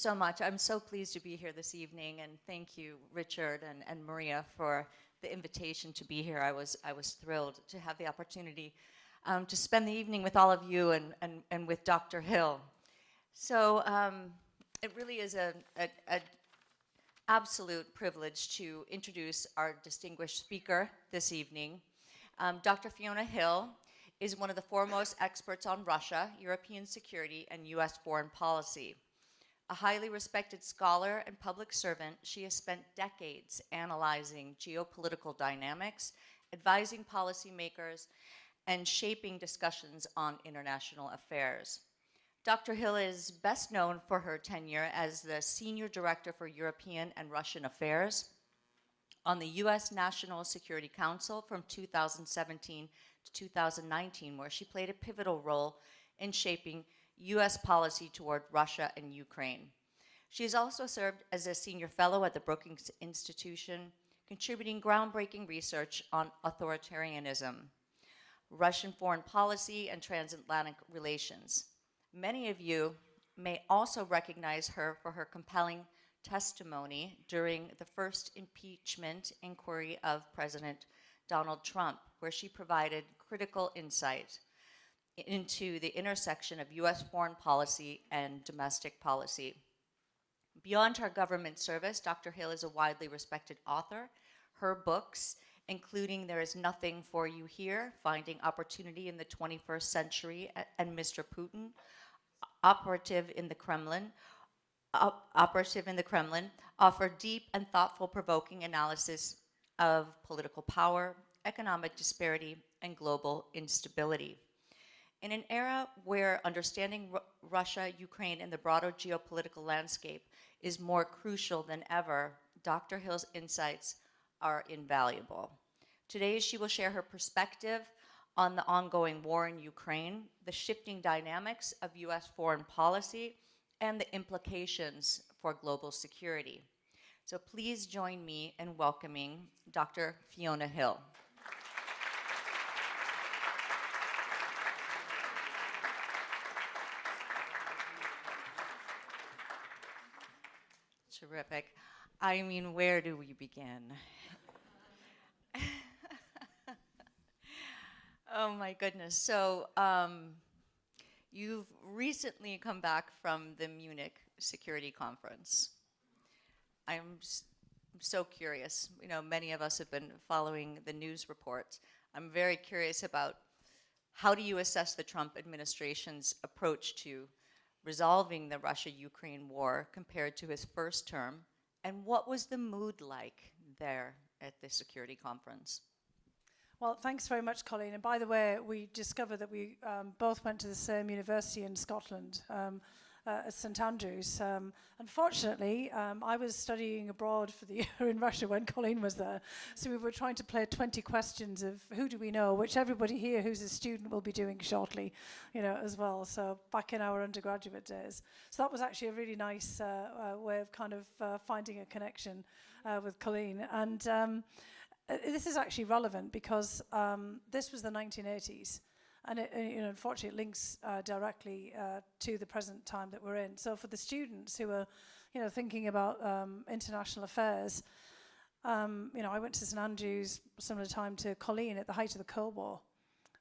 so much. I'm so pleased to be here this evening, and thank you, Richard and Maria, for the invitation to be here. I was thrilled to have the opportunity to spend the evening with all of you and with Dr. Hill. So it really is an absolute privilege to introduce our distinguished speaker this evening. Dr. Fiona Hill is one of the foremost experts on Russia, European security, and U.S. foreign policy. A highly respected scholar and public servant, she has spent decades analyzing geopolitical dynamics, advising policymakers, and shaping discussions on international affairs. Dr. Hill is best known for her tenure as the Senior Director for European and Russian Affairs on the U.S. National Security Council from 2017 to 2019, where she played a pivotal role in shaping U.S. policy toward Russia and Ukraine. She has also served as a senior fellow at the Brookings Institution, contributing groundbreaking research on authoritarianism, Russian foreign policy, and transatlantic relations. Many of you may also recognize her for her compelling testimony during the first impeachment inquiry of President Donald Trump, where she provided critical insight into the intersection of U.S. foreign policy and domestic policy. Beyond her government service, Dr. Hill is a widely respected author. Her books, including There Is Nothing for You Here, Finding Opportunity in the 21st Century, and Mr. Putin, Operative in the Kremlin, offer deep and thoughtful, provoking analysis of political power, economic disparity, and global instability. In an era where understanding Russia, Ukraine, and the broader geopolitical landscape is more crucial than ever, Dr. Hill's insights are invaluable. Today, she will share her perspective on the ongoing war in Ukraine, the shifting dynamics of U.S. foreign policy, and the implications for global security. So please join me in welcoming Dr. Fiona Hill. Terrific. I mean, where do we begin? Oh my goodness. So you've recently come back from the Munich Security Conference. I'm so curious. You know, many of us have been following the news reports. I'm very curious about how do you assess the Trump administration's approach to resolving the Russia-Ukraine war compared to his first term, and what was the mood like there at the security conference? Well, thanks very much, Colleen. And by the way, we discovered that we both went to the same university in Scotland, at St Andrews. Unfortunately, I was studying abroad for the year in Russia when Colleen was there. So we were trying to play 20 questions of who do we know, which everybody here who's a student will be doing shortly, you know, as well. So back in our undergraduate days. So that was actually a really nice way of kind of finding a connection with Colleen. And this is actually relevant because this was the 1980s. And it, you know, unfortunately, it links directly to the present time that we're in. So for the students who are, you know, thinking about international affairs, you know, I went to St Andrews similar time to Colleen at the height of the Cold War,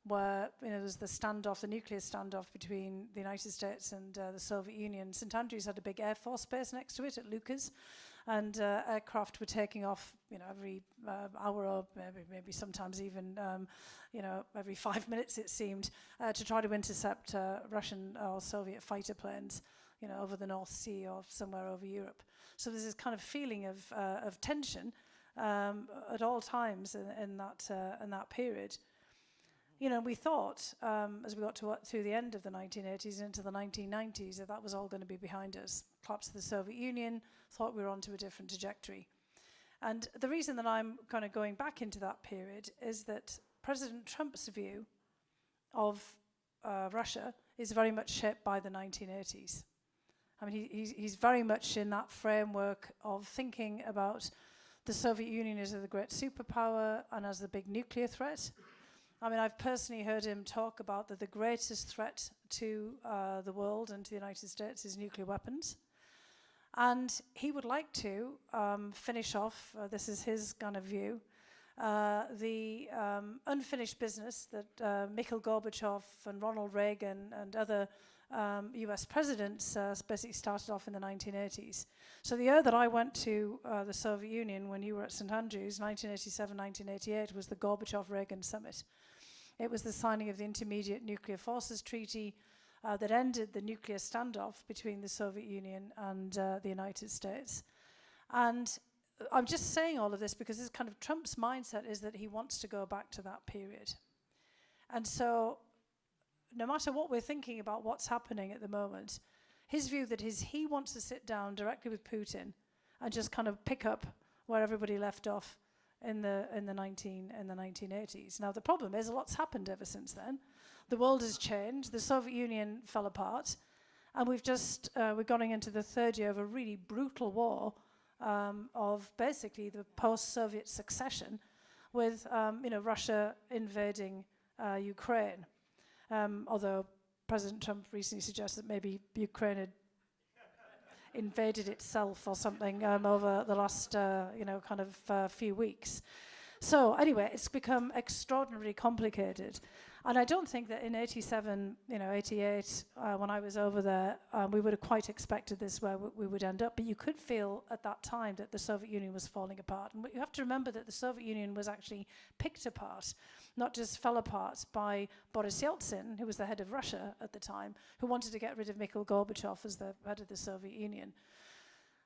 where, you know, there's the standoff, the nuclear standoff between the United States and the Soviet Union. St Andrews had a big Air Force base next to it at Lucas, and aircraft were taking off, you know, every hour or maybe sometimes even, you know, every 5 minutes it seemed, to try to intercept Russian or Soviet fighter planes, you know, over the North Sea or somewhere over Europe. So there's this kind of feeling of tension at all times in that period. You know, we thought, as we got through the end of the 1980s into the 1990s, that was all going to be behind us. Collapse of the Soviet Union, thought we were onto a different trajectory. And the reason that I'm kind of going back into that period is that President Trump's view of Russia is very much shaped by the 1980s. I mean, he's very much in that framework of thinking about the Soviet Union as the great superpower and as the big nuclear threat. I mean, I've personally heard him talk about that the greatest threat to the world and to the United States is nuclear weapons. And he would like to finish off, this is his kind of view, the unfinished business that Mikhail Gorbachev and Ronald Reagan and other US presidents basically started off in the 1980s. So the year that I went to the Soviet Union when you were at St. Andrews, 1987, 1988, was the Gorbachev-Reagan summit. It was the signing of the Intermediate Nuclear Forces Treaty that ended the nuclear standoff between the Soviet Union and the United States. And I'm just saying all of this because this kind of Trump's mindset is that he wants to go back to that period. And so no matter what we're thinking about what's happening at the moment, his view that he wants to sit down directly with Putin and just kind of pick up where everybody left off in the 1980s. Now the problem is a lot's happened ever since then. The world has changed. The Soviet Union fell apart, and we're going into the third year of a really brutal war of basically the post-Soviet succession, with Russia invading Ukraine. Although President Trump recently suggested that maybe Ukraine had invaded itself or something over the last few weeks. So anyway, it's become extraordinarily complicated. And I don't think that in 87, 88, when I was over there, we would have quite expected this where we would end up. But you could feel at that time that the Soviet Union was falling apart. And you have to remember that the Soviet Union was actually picked apart, not just fell apart by Boris Yeltsin, who was the head of Russia at the time, who wanted to get rid of Mikhail Gorbachev as the head of the Soviet Union.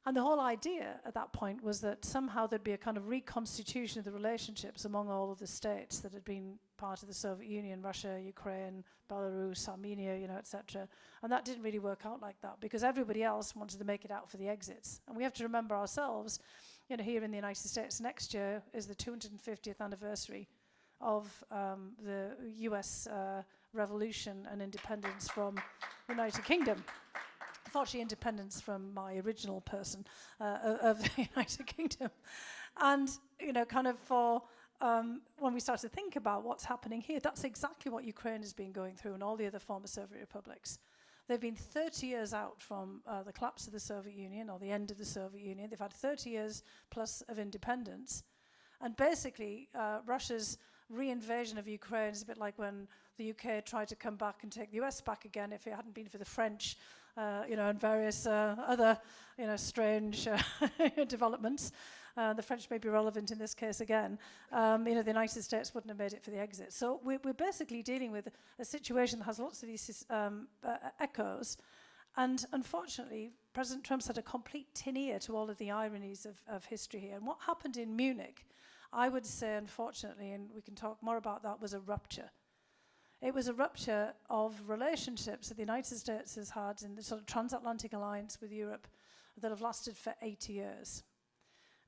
And the whole idea at that point was that somehow there'd be a kind of reconstitution of the relationships among all of the states that had been part of the Soviet Union, Russia, Ukraine, Belarus, Armenia, etc. And that didn't really work out like that because everybody else wanted to make it out for the exits. And we have to remember ourselves, here in the United States, next year is the 250th anniversary of the US revolution and independence from the United Kingdom. Unfortunately, independence from my original person of the United Kingdom. And, when we start to think about what's happening here, that's exactly what Ukraine has been going through and all the other former Soviet republics. They've been 30 years out from the collapse of the Soviet Union or the end of the Soviet Union. They've had 30 years plus of independence. And basically, Russia's re-invasion of Ukraine is a bit like when the UK tried to come back and take the US back again if it hadn't been for the French, and various other, strange developments. The French may be relevant in this case again. The United States wouldn't have made it for the exit. So we're basically dealing with a situation that has lots of these echoes. And unfortunately, President Trump's had a complete tin ear to all of the ironies of history here. And what happened in Munich, I would say, unfortunately, and we can talk more about that, was a rupture. It was a rupture of relationships that the United States has had in the sort of transatlantic alliance with Europe that have lasted for 80 years.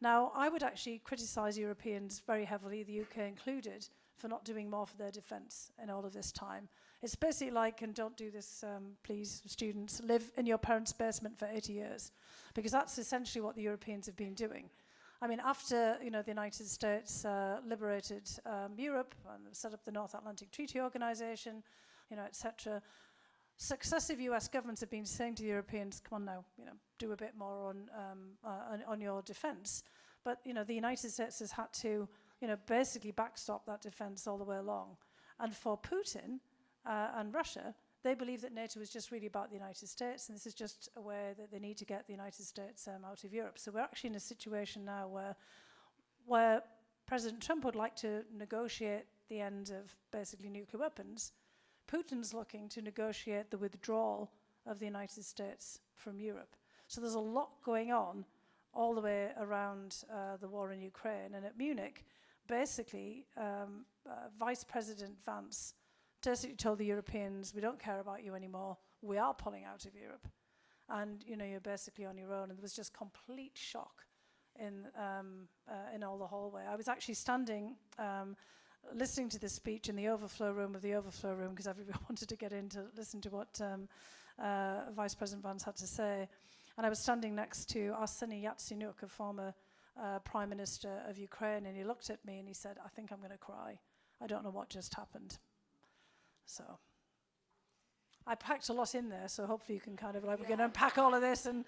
Now, I would actually criticise Europeans very heavily, the UK included, for not doing more for their defence in all of this time. It's basically like, and don't do this, please, students, live in your parents' basement for 80 years, because that's essentially what the Europeans have been doing. I mean, after the United States liberated Europe and set up the North Atlantic Treaty Organization, etc., successive US governments have been saying to the Europeans, come on now, do a bit more on your defense. But, the United States has had to, basically backstop that defense all the way along. And for Putin and Russia, they believe that NATO is just really about the United States, and this is just a way that they need to get the United States out of Europe. So we're actually in a situation now where President Trump would like to negotiate the end of basically nuclear weapons. Putin's looking to negotiate the withdrawal of the United States from Europe. So there's a lot going on all the way around the war in Ukraine. And at Munich, basically, Vice President Vance basically told the Europeans, we don't care about you anymore, we are pulling out of Europe. And, you're basically on your own. And there was just complete shock in all the hallway. I was actually standing, listening to this speech in the overflow room of the overflow room, because everybody wanted to get in to listen to what Vice President Vance had to say. And I was standing next to Arseniy Yatsenyuk, a former Prime Minister of Ukraine, and he looked at me and he said, I think I'm going to cry. I don't know what just happened. So I packed a lot in there, so hopefully you can kind of we can unpack all of this and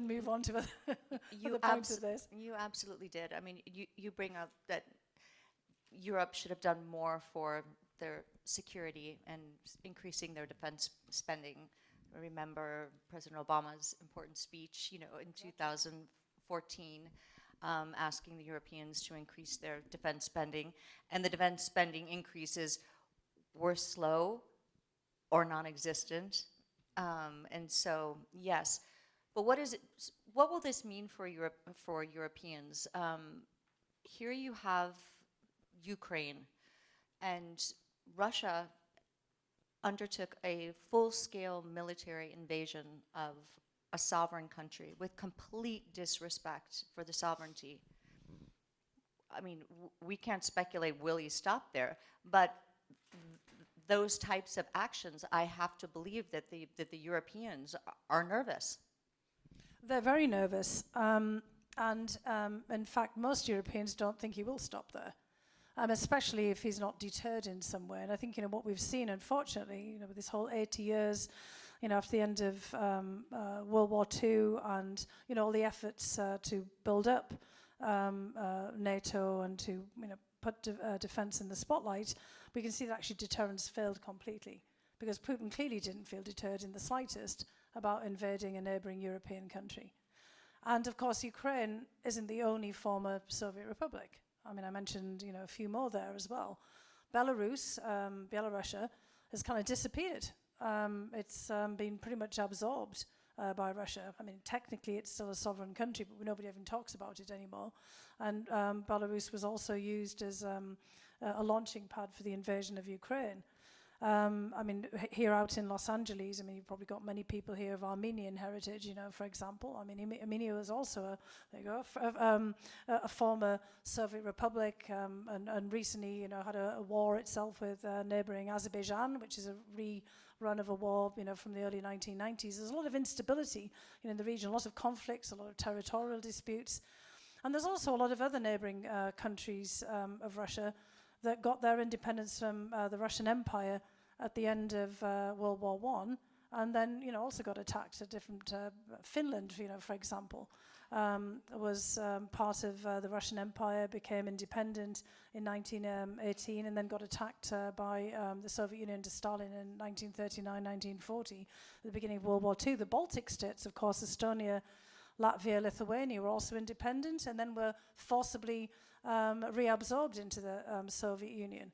move on to other points of this. You absolutely did. I mean, you bring up that Europe should have done more for their security and increasing their defense spending. I remember President Obama's important speech, in 2014, asking the Europeans to increase their defense spending, and the defense spending increases were slow or non-existent, and so yes. But what will this mean for Europeans? Here you have Ukraine, and Russia undertook a full-scale military invasion of a sovereign country with complete disrespect for the sovereignty. I mean, we can't speculate, will he stop there? But those types of actions, I have to believe that the Europeans are nervous. They're very nervous. In fact, most Europeans don't think he will stop there. Especially if he's not deterred in some way. And I think, what we've seen, unfortunately, with this whole 80 years, after the end of World War II and, all the efforts to build up NATO and to, put defense in the spotlight, we can see that actually deterrence failed completely, because Putin clearly didn't feel deterred in the slightest about invading a neighboring European country. And of course, Ukraine isn't the only former Soviet republic. I mean, I mentioned, a few more there as well. Belarusia has kind of disappeared. It's been pretty much absorbed by Russia. I mean, technically it's still a sovereign country, but nobody even talks about it anymore. And Belarus was also used as a launching pad for the invasion of Ukraine. I mean, here out in Los Angeles, I mean, you've probably got many people here of Armenian heritage, for example. I mean, Armenia was also a former Soviet republic, and recently, had a war itself with neighboring Azerbaijan, which is a rerun of a war, from the early 1990s. There's a lot of instability, in the region, a lot of conflicts, a lot of territorial disputes. And there's also a lot of other neighboring countries of Russia that got their independence from the Russian Empire at the end of World War I, and then, also got attacked at different, Finland, for example, was part of the Russian Empire, became independent in 1918, and then got attacked by the Soviet Union to Stalin in 1939, 1940, at the beginning of World War II. The Baltic states, of course, Estonia, Latvia, Lithuania, were also independent, and then were forcibly reabsorbed into the Soviet Union.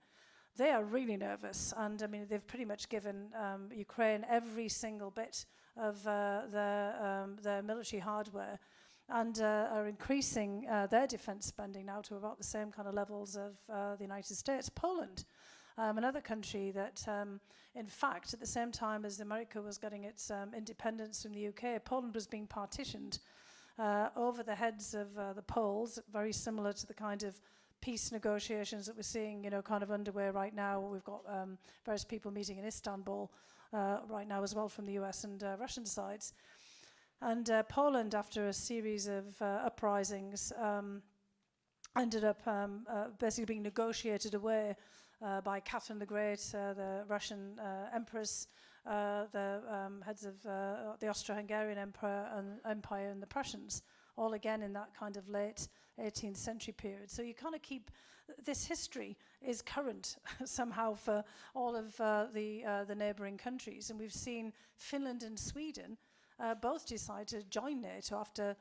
They are really nervous, and I mean, they've pretty much given Ukraine every single bit of their military hardware, and are increasing their defense spending now to about the same kind of levels of the United States. Poland, another country that, in fact, at the same time as America was getting its independence from the UK, Poland was being partitioned over the heads of the Poles, very similar to the kind of peace negotiations that we're seeing, kind of underway right now. We've got various people meeting in Istanbul right now as well from the US and Russian sides. And Poland, after a series of uprisings, ended up basically being negotiated away by Catherine the Great, the Russian empress, the heads of the Austro-Hungarian Empire and the Prussians, all again in that kind of late 18th century period. So you kind of keep, this history is current somehow for all of the neighbouring countries. And we've seen Finland and Sweden both decide to join NATO after,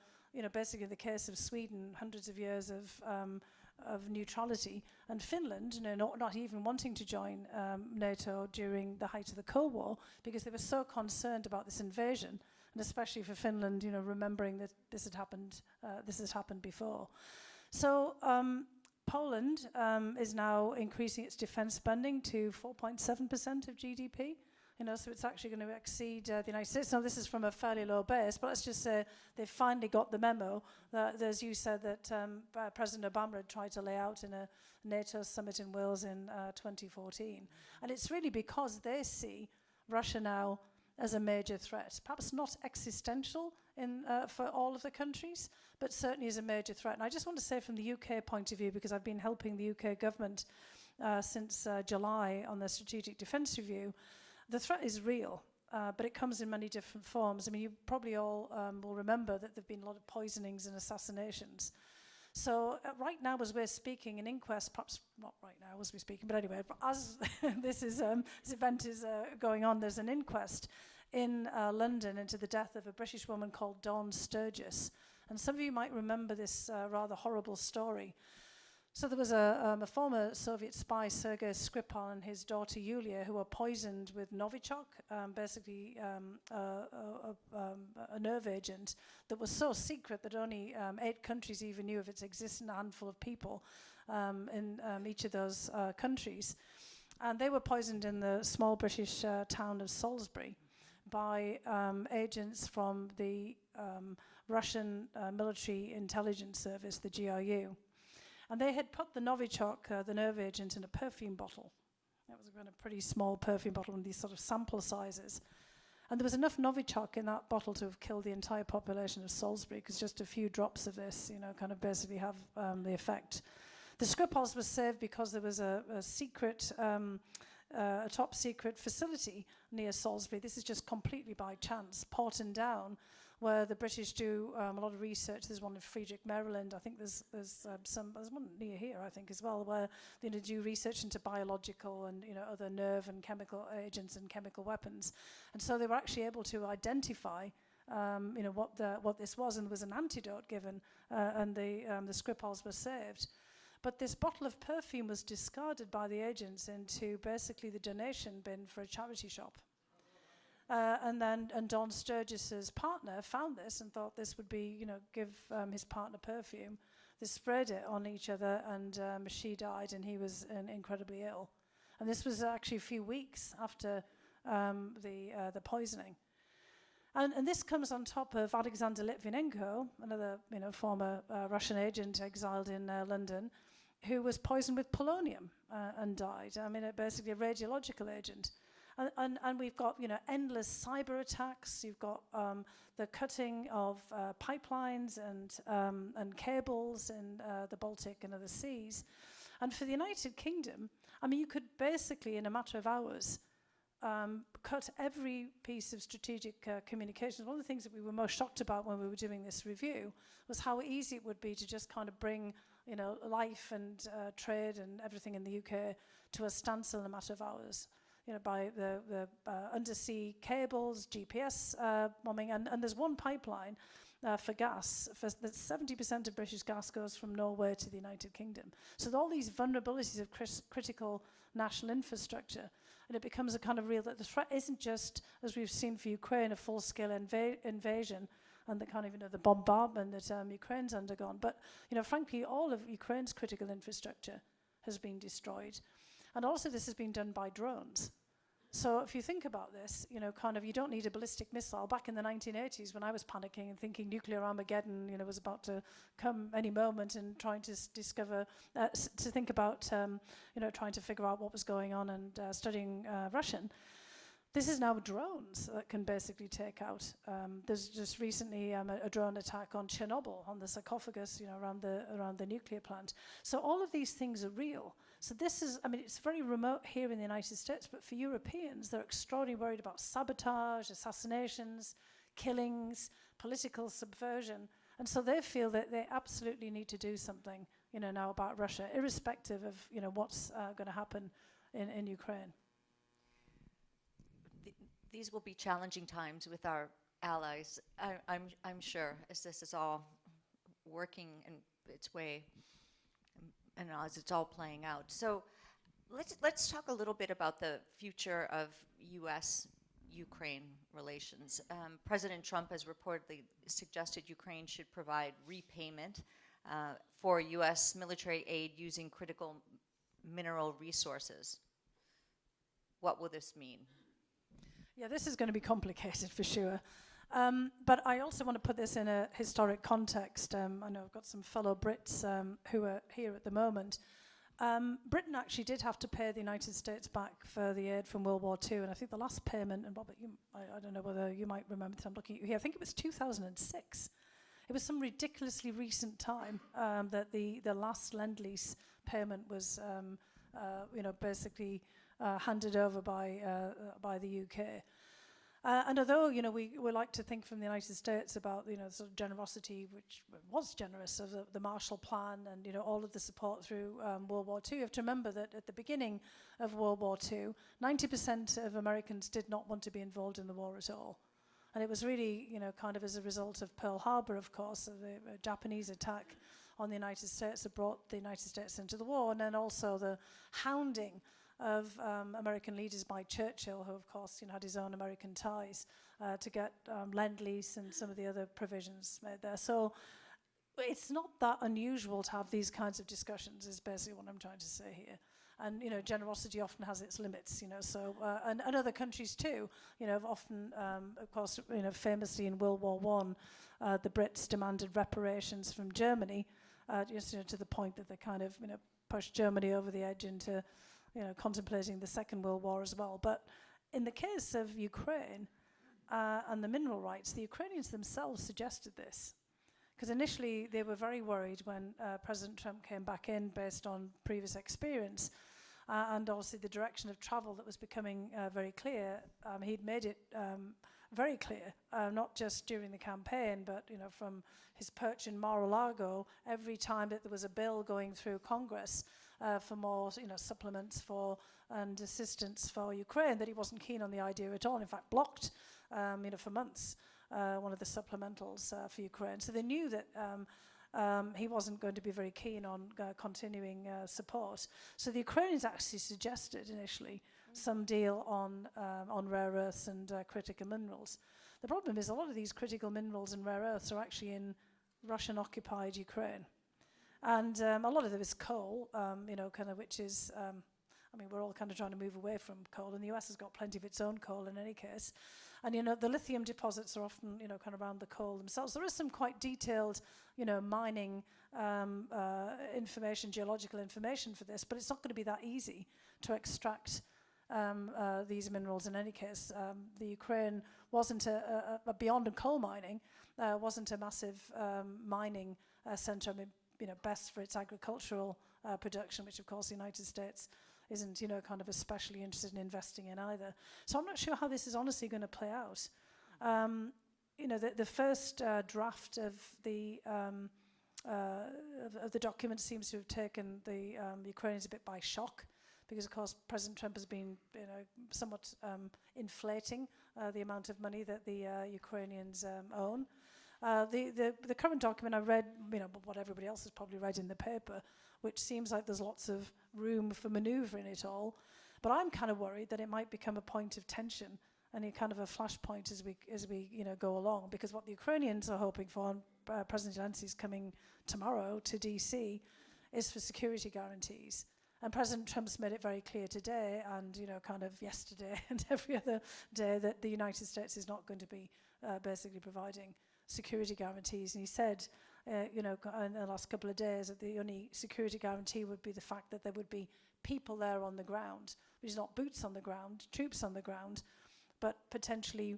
basically in the case of Sweden, hundreds of years of neutrality, and Finland, not even wanting to join NATO during the height of the Cold War, because they were so concerned about this invasion, and especially for Finland, remembering that this had happened before. So Poland is now increasing its defence spending to 4.7% of GDP. So it's actually going to exceed the United States. Now, this is from a fairly low base, but let's just say they've finally got the memo that, as you said, that President Obama had tried to lay out in a NATO summit in Wales in 2014. And it's really because they see Russia now as a major threat, perhaps not existential for all of the countries, but certainly as a major threat. And I just want to say from the UK point of view, because I've been helping the UK government since July on their strategic defence review, the threat is real. but it comes in many different forms. I mean, you probably all will remember that there have been a lot of poisonings and assassinations. So right now, as we're speaking, an inquest, perhaps not right now as we're speaking, but anyway, as this event is going on, there's an inquest in London into the death of a British woman called Dawn Sturgis. And some of you might remember this rather horrible story. So there was a former Soviet spy, Sergei Skripal, and his daughter Yulia, who were poisoned with Novichok, basically a nerve agent that was so secret that only 8 countries even knew of its existence, and a handful of people in each of those countries. And they were poisoned in the small British town of Salisbury by agents from the Russian military intelligence service, the GRU. And they had put the Novichok, the nerve agent, in a perfume bottle. That was a pretty small perfume bottle in these sort of sample sizes. And there was enough Novichok in that bottle to have killed the entire population of Salisbury, because just a few drops of this, kind of basically have the effect. The Skripals was saved because there was a top secret facility near Salisbury. This is just completely by chance, Porton Down, where the British do a lot of research. There's one in Friedrich, Maryland. I think there's one near here, I think, as well, where they do research into biological and other nerve and chemical agents and chemical weapons. And so they were actually able to identify what this was, and there was an antidote given, and the Skripals were saved. But this bottle of perfume was discarded by the agents into basically the donation bin for a charity shop. And Dawn Sturgis's partner found this and thought this would be, give his partner perfume. They sprayed it on each other, and she died, and he was incredibly ill. And this was actually a few weeks after the poisoning. And this comes on top of Alexander Litvinenko, another former Russian agent exiled in London, who was poisoned with polonium and died. I mean, basically a radiological agent. And we've got endless cyber attacks. You've got the cutting of pipelines and cables in the Baltic and other seas. And for the United Kingdom, I mean, you could basically, in a matter of hours, cut every piece of strategic communications. One of the things that we were most shocked about when we were doing this review was how easy it would be to just kind of bring life and trade and everything in the UK to a standstill in a matter of hours. By the undersea cables, GPS bombing, and there's one pipeline for gas. That 70% of British gas goes from Norway to the United Kingdom. So all these vulnerabilities of critical national infrastructure, and it becomes a kind of real that the threat isn't just, as we've seen for Ukraine, a full-scale invasion and the kind of the bombardment that Ukraine's undergone, but frankly, all of Ukraine's critical infrastructure has been destroyed. And also this has been done by drones. So if you think about this, you don't need a ballistic missile. Back in the 1980s, when I was panicking and thinking nuclear Armageddon, was about to come any moment, and trying to think about, trying to figure out what was going on and studying Russian. This is now drones that can basically take out. There's just recently a drone attack on Chernobyl, on the sarcophagus, around the nuclear plant. So all of these things are real. So this is, it's very remote here in the United States, but for Europeans, they're extraordinarily worried about sabotage, assassinations, killings, political subversion. And so they feel that they absolutely need to do something, now about Russia, irrespective of, what's going to happen in Ukraine. These will be challenging times with our allies, I'm sure, as this is all working in its way and as it's all playing out. So let's talk a little bit about the future of U.S.-Ukraine relations. President Trump has reportedly suggested Ukraine should provide repayment for U.S. military aid using critical mineral resources. What will this mean? Yeah, this is going to be complicated for sure. But I also want to put this in a historic context. I know I've got some fellow Brits who are here at the moment. Britain actually did have to pay the United States back for the aid from World War II, and I think the last payment, and Robert, I don't know whether you might remember this, I'm looking at you here, I think it was 2006. It was some ridiculously recent time that the last Lend-Lease payment was, basically handed over by the UK. And although, we like to think from the United States about, sort of generosity, which was generous, of the Marshall Plan and, all of the support through World War II, you have to remember that at the beginning of World War II, 90% of Americans did not want to be involved in the war at all. And it was really, kind of as a result of Pearl Harbor, of course, the Japanese attack on the United States that brought the United States into the war, and then also the hounding of American leaders by Churchill, who of course had his own American ties, to get Lend-Lease and some of the other provisions made there. So it's not that unusual to have these kinds of discussions, is basically what I'm trying to say here. And generosity often has its limits, so and other countries too, have often, of course, famously in World War I, the Brits demanded reparations from Germany, just to the point that they kind of pushed Germany over the edge into contemplating the Second World War as well. But in the case of Ukraine and the mineral rights, the Ukrainians themselves suggested this. Because initially they were very worried when President Trump came back in based on previous experience and obviously the direction of travel that was becoming very clear. He'd made it very clear, not just during the campaign, but from his perch in Mar-a-Lago, every time that there was a bill going through Congress for more supplements for and assistance for Ukraine, that he wasn't keen on the idea at all. In fact, blocked for months one of the supplementals for Ukraine. So they knew that he wasn't going to be very keen on continuing support. So the Ukrainians actually suggested initially some deal on rare earths and critical minerals. The problem is a lot of these critical minerals and rare earths are actually in Russian-occupied Ukraine. And a lot of them is coal, which is, we're all kind of trying to move away from coal, and the US has got plenty of its own coal in any case. And, the lithium deposits are often, kind of around the coal themselves. There is some quite detailed, mining information, geological information for this, but it's not going to be that easy to extract these minerals in any case. The Ukraine wasn't beyond coal mining, wasn't a massive mining centre. Best for its agricultural production, which of course the United States isn't, kind of especially interested in investing in either. So I'm not sure how this is honestly going to play out. The first draft of the document seems to have taken the Ukrainians a bit by shock, because of course President Trump has been, somewhat inflating the amount of money that the Ukrainians own. The current document I read, what everybody else has probably read in the paper, which seems like there's lots of room for manoeuvre in it all. But I'm kind of worried that it might become a point of tension and a kind of a flashpoint as we go along. Because what the Ukrainians are hoping for, and President Zelensky's coming tomorrow to DC, is for security guarantees. And President Trump's made it very clear today and, kind of yesterday and every other day that the United States is not going to be basically providing security guarantees. And he said, in the last couple of days, that the only security guarantee would be the fact that there would be people there on the ground, which is not boots on the ground, troops on the ground, but potentially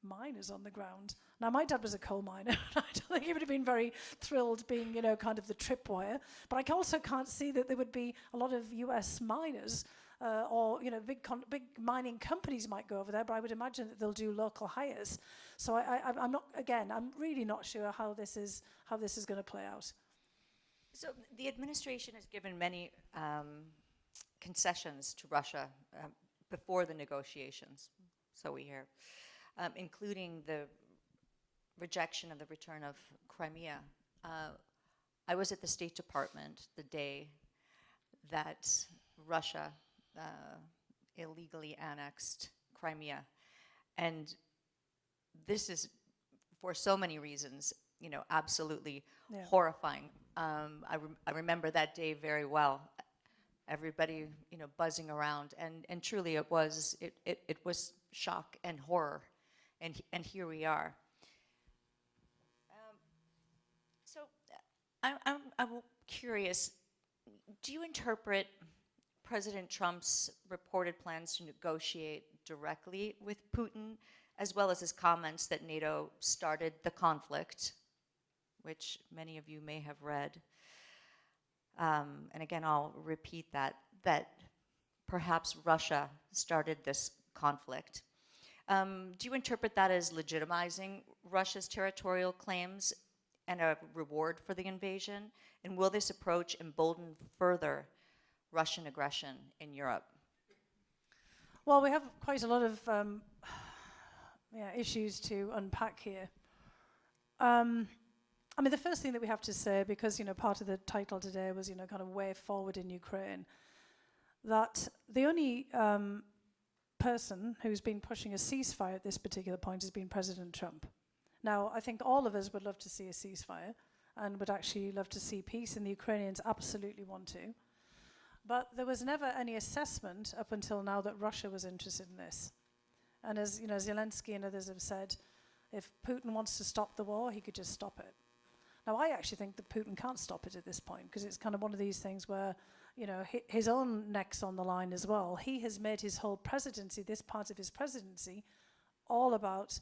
miners on the ground. Now, my dad was a coal miner. I don't think he would have been very thrilled being, kind of the tripwire. But I also can't see that there would be a lot of US miners or big mining companies might go over there, but I would imagine that they'll do local hires. So I'm not. Again, I'm really not sure how this is going to play out. So the administration has given many concessions to Russia before the negotiations, so we hear, including the rejection of the return of Crimea. I was at the State Department the day that Russia illegally annexed Crimea. And this is, for so many reasons, absolutely horrifying. I remember that day very well. Everybody, buzzing around, and truly it was shock and horror, and here we are. So I'm curious. Do you interpret President Trump's reported plans to negotiate directly with Putin, as well as his comments that NATO started the conflict, which many of you may have read? And again, I'll repeat that perhaps Russia started this conflict. Do you interpret that as legitimizing Russia's territorial claims and a reward for the invasion? And will this approach embolden further Russian aggression in Europe? Well, we have quite a lot of issues to unpack here. I mean, the first thing that we have to say, because, part of the title today was, kind of way forward in Ukraine, that the only person who's been pushing a ceasefire at this particular point has been President Trump. Now, I think all of us would love to see a ceasefire and would actually love to see peace, and the Ukrainians absolutely want to. But there was never any assessment up until now that Russia was interested in this. And as Zelensky and others have said, if Putin wants to stop the war, he could just stop it. Now, I actually think that Putin can't stop it at this point, because it's kind of one of these things where, his own neck's on the line as well. He has made his whole presidency, this part of his presidency, all about,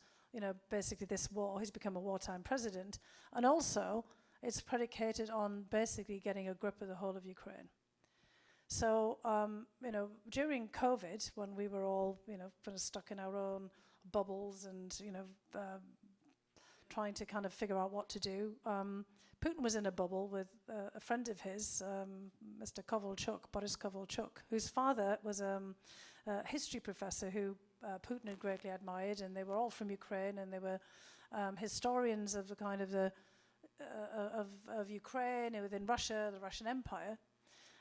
basically this war. He's become a wartime president. And also, it's predicated on basically getting a grip of the whole of Ukraine. So, during COVID, when we were all, kind of stuck in our own bubbles and, trying to kind of figure out what to do, Putin was in a bubble with a friend of his, Mr. Boris Kovalchuk, whose father was a history professor who Putin had greatly admired, and they were all from Ukraine, and they were historians of the kind of of Ukraine within Russia, the Russian Empire.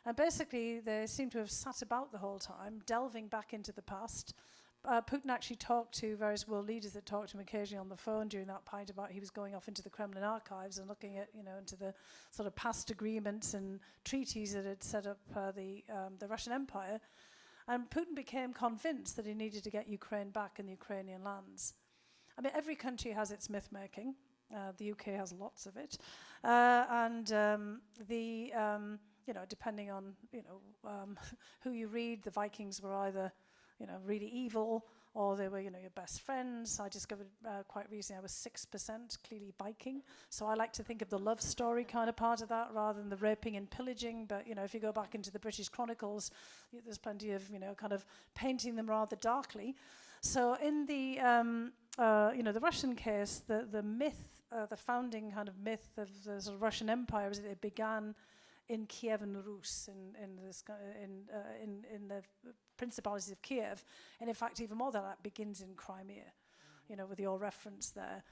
And basically, they seem to have sat about the whole time, delving back into the past. Putin actually talked to various world leaders that talked to him occasionally on the phone during that point about he was going off into the Kremlin archives and looking at, into the sort of past agreements and treaties that had set up the Russian Empire. And Putin became convinced that he needed to get Ukraine back in the Ukrainian lands. I mean, every country has its myth-making. The UK has lots of it. Depending on, who you read, the Vikings were either, really evil, or they were, your best friends. I discovered quite recently I was 6% clearly Viking. So I like to think of the love story kind of part of that rather than the raping and pillaging. But, if you go back into the British Chronicles, there's plenty of, kind of painting them rather darkly. So in the, the Russian case, the myth, the founding kind of myth of the sort of Russian Empire is that it began in Kiev and Rus, in the principalities of Kiev, and in fact even more than that begins in Crimea, with your reference there,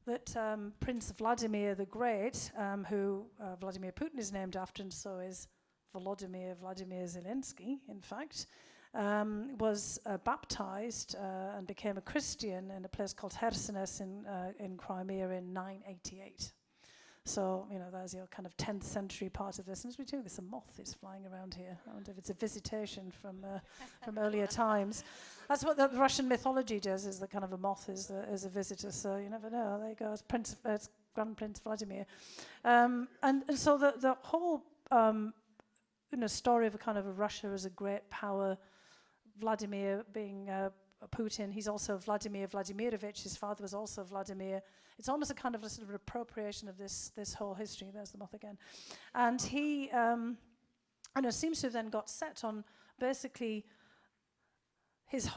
that Prince Vladimir the Great, who Vladimir Putin is named after, and so is Vladimir Zelensky, in fact, was baptized and became a Christian in a place called Chersones in Crimea in 988. So, there's your kind of 10th century part of this. And as we do this, a moth is flying around here. I wonder if it's a visitation from earlier times. That's what the Russian mythology does, is that kind of a moth is a visitor. So you never know. There you go. It's Grand Prince Vladimir. And so the whole story of a kind of a Russia as a great power, Vladimir being Putin, he's also Vladimir Vladimirovich, his father was also Vladimir. It's almost a kind of a sort of appropriation of this whole history. There's the moth again. And he seems to have then got set on basically his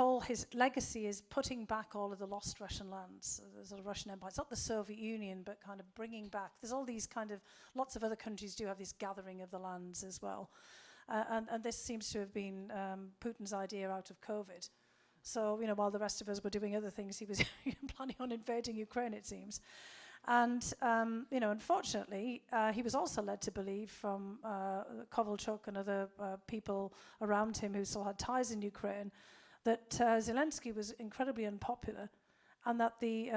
legacy is putting back all of the lost Russian lands, the sort of Russian Empire. It's not the Soviet Union, but kind of bringing back. There's all these kind of, lots of other countries do have this gathering of the lands as well. And this seems to have been Putin's idea out of COVID. So, while the rest of us were doing other things, he was planning on invading Ukraine, it seems. And, unfortunately, he was also led to believe from Kovalchuk and other people around him who still had ties in Ukraine that Zelensky was incredibly unpopular, and that the,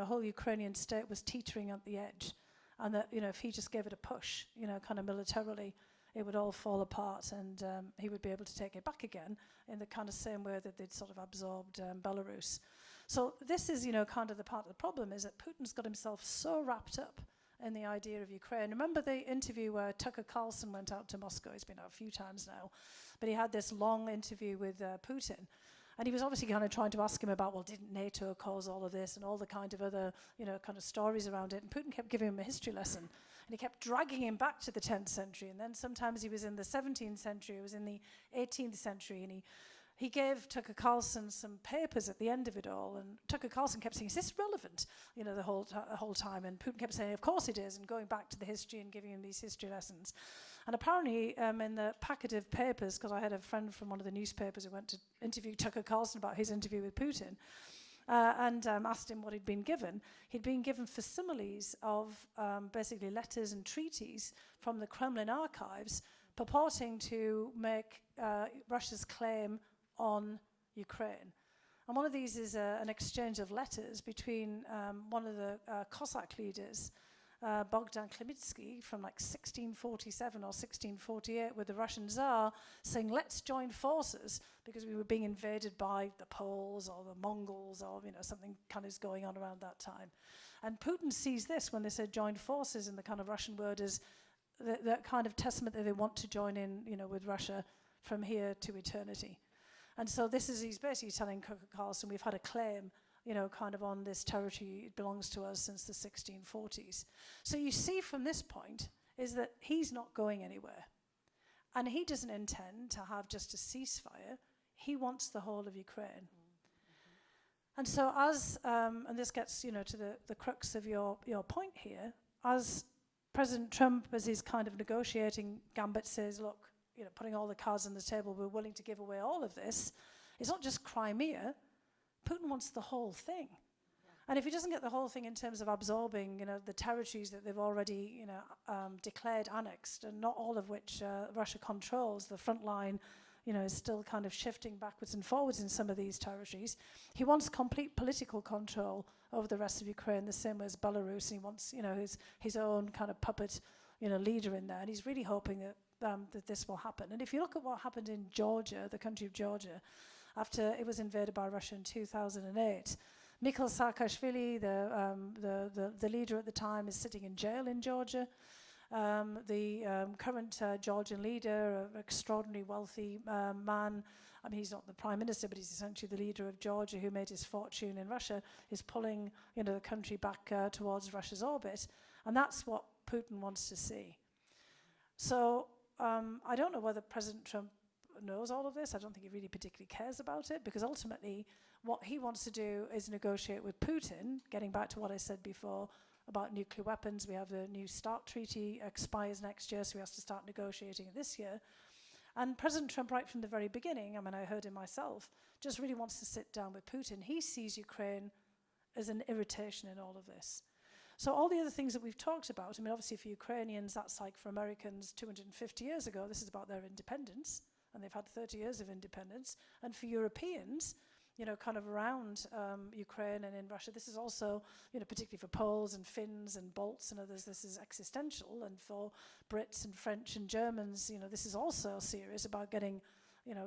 whole Ukrainian state was teetering at the edge, and that, if he just gave it a push, kind of militarily, it would all fall apart, and he would be able to take it back again in the kind of same way that they'd sort of absorbed Belarus. So this is, kind of the part of the problem, is that Putin's got himself so wrapped up in the idea of Ukraine. Remember the interview where Tucker Carlson went out to Moscow? He's been out a few times now. But he had this long interview with Putin. And he was obviously kind of trying to ask him about, well, didn't NATO cause all of this, and all the kind of other, kind of stories around it. And Putin kept giving him a history lesson. And he kept dragging him back to the 10th century. And then sometimes he was in the 17th century, he was in the 18th century, and he he gave Tucker Carlson some papers at the end of it all, and Tucker Carlson kept saying, is this relevant, the whole time? And Putin kept saying, of course it is, and going back to the history and giving him these history lessons. And apparently in the packet of papers, because I had a friend from one of the newspapers who went to interview Tucker Carlson about his interview with Putin, and asked him what he'd been given. He'd been given facsimiles of basically letters and treaties from the Kremlin archives purporting to make Russia's claim on Ukraine. And one of these is an exchange of letters between one of the Cossack leaders, Bogdan Khmelnytsky, from like 1647 or 1648, with the Russian Tsar saying, let's join forces because we were being invaded by the Poles or the Mongols or something kind of is going on around that time. And Putin sees this when they say join forces in the kind of Russian word as that kind of testament that they want to join in, with Russia from here to eternity. And so he's basically telling Tucker Carlson, we've had a claim, kind of on this territory. It belongs to us since the 1640s. So you see from this point is that he's not going anywhere. And he doesn't intend to have just a ceasefire. He wants the whole of Ukraine. Mm-hmm. And so and this gets, to the crux of your point here, as President Trump, as his kind of negotiating gambit says, look, putting all the cards on the table, we're willing to give away all of this. It's not just Crimea. Putin wants the whole thing. Yeah. And if he doesn't get the whole thing in terms of absorbing, the territories that they've already, declared annexed, and not all of which Russia controls, the front line, is still kind of shifting backwards and forwards in some of these territories. He wants complete political control over the rest of Ukraine, the same as Belarus. And he wants, his own kind of puppet, leader in there. And he's really hoping that this will happen. And if you look at what happened in Georgia, the country of Georgia, after it was invaded by Russia in 2008, Mikhail Saakashvili, the leader at the time, is sitting in jail in Georgia. The current Georgian leader, an extraordinarily wealthy man, I mean, he's not the prime minister, but he's essentially the leader of Georgia who made his fortune in Russia, is pulling the country back towards Russia's orbit. And that's what Putin wants to see. So I don't know whether President Trump knows all of this. I don't think he really particularly cares about it, because ultimately what he wants to do is negotiate with Putin, getting back to what I said before about nuclear weapons. We have the new START treaty, expires next year, so he has to start negotiating it this year. And President Trump, right from the very beginning, I mean, I heard him myself, just really wants to sit down with Putin. He sees Ukraine as an irritation in all of this. So all the other things that we've talked about, I mean, obviously for Ukrainians, that's like for Americans 250 years ago, this is about their independence, and they've had 30 years of independence. And for Europeans, kind of around Ukraine and in Russia, this is also, particularly for Poles and Finns and Balts and others, this is existential. And for Brits and French and Germans, this is also serious about getting,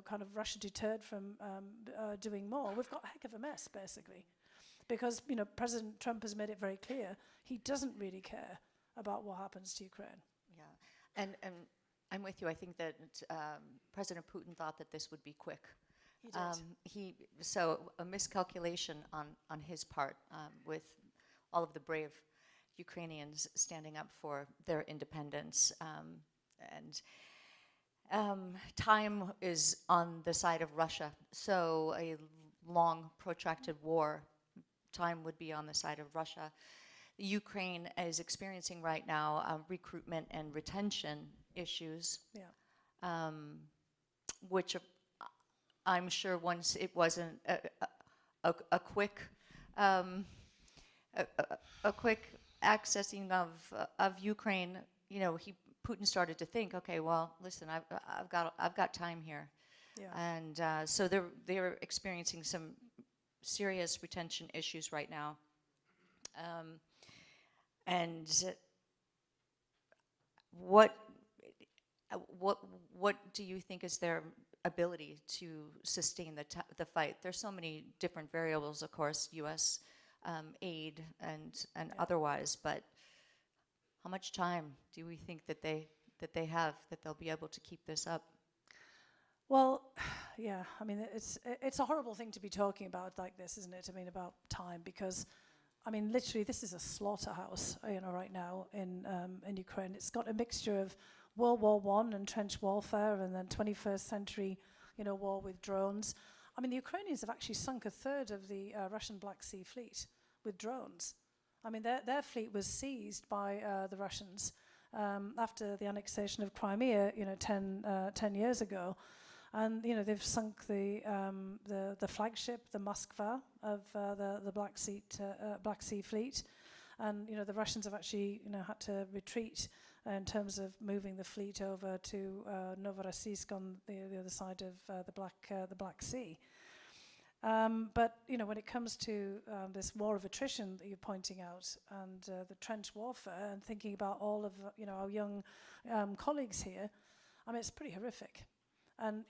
kind of Russia deterred from doing more. We've got a heck of a mess, basically. Because, President Trump has made it very clear he doesn't really care about what happens to Ukraine. Yeah, and I'm with you. I think that President Putin thought that this would be quick. He did. So a miscalculation on his part with all of the brave Ukrainians standing up for their independence. Time is on the side of Russia. So a long, protracted war, time would be on the side of Russia. Ukraine is experiencing right now recruitment and retention issues, which I'm sure once it wasn't a quick accessing of Ukraine. Putin started to think, okay, well, listen, I've got time here, and so they're experiencing some serious retention issues right now, and what do you think is their ability to sustain the fight? There's so many different variables, of course, U.S. Aid and otherwise, but how much time do we think that they have, that they'll be able to keep this up? Well, yeah, I mean, it's a horrible thing to be talking about like this, isn't it? I mean, about time, because, I mean, literally, this is a slaughterhouse, right now in Ukraine. It's got a mixture of World War I and trench warfare, and then 21st century, war with drones. I mean, the Ukrainians have actually sunk a third of the Russian Black Sea fleet with drones. I mean, their fleet was seized by the Russians after the annexation of Crimea, 10 years ago. And, they've sunk the flagship, the Moskva, of the Black Sea fleet. And, the Russians have actually, had to retreat in terms of moving the fleet over to Novorossiysk on the other side of the Black Sea. But, when it comes to this war of attrition that you're pointing out and the trench warfare and thinking about all of, our young colleagues here, I mean, it's pretty horrific. And,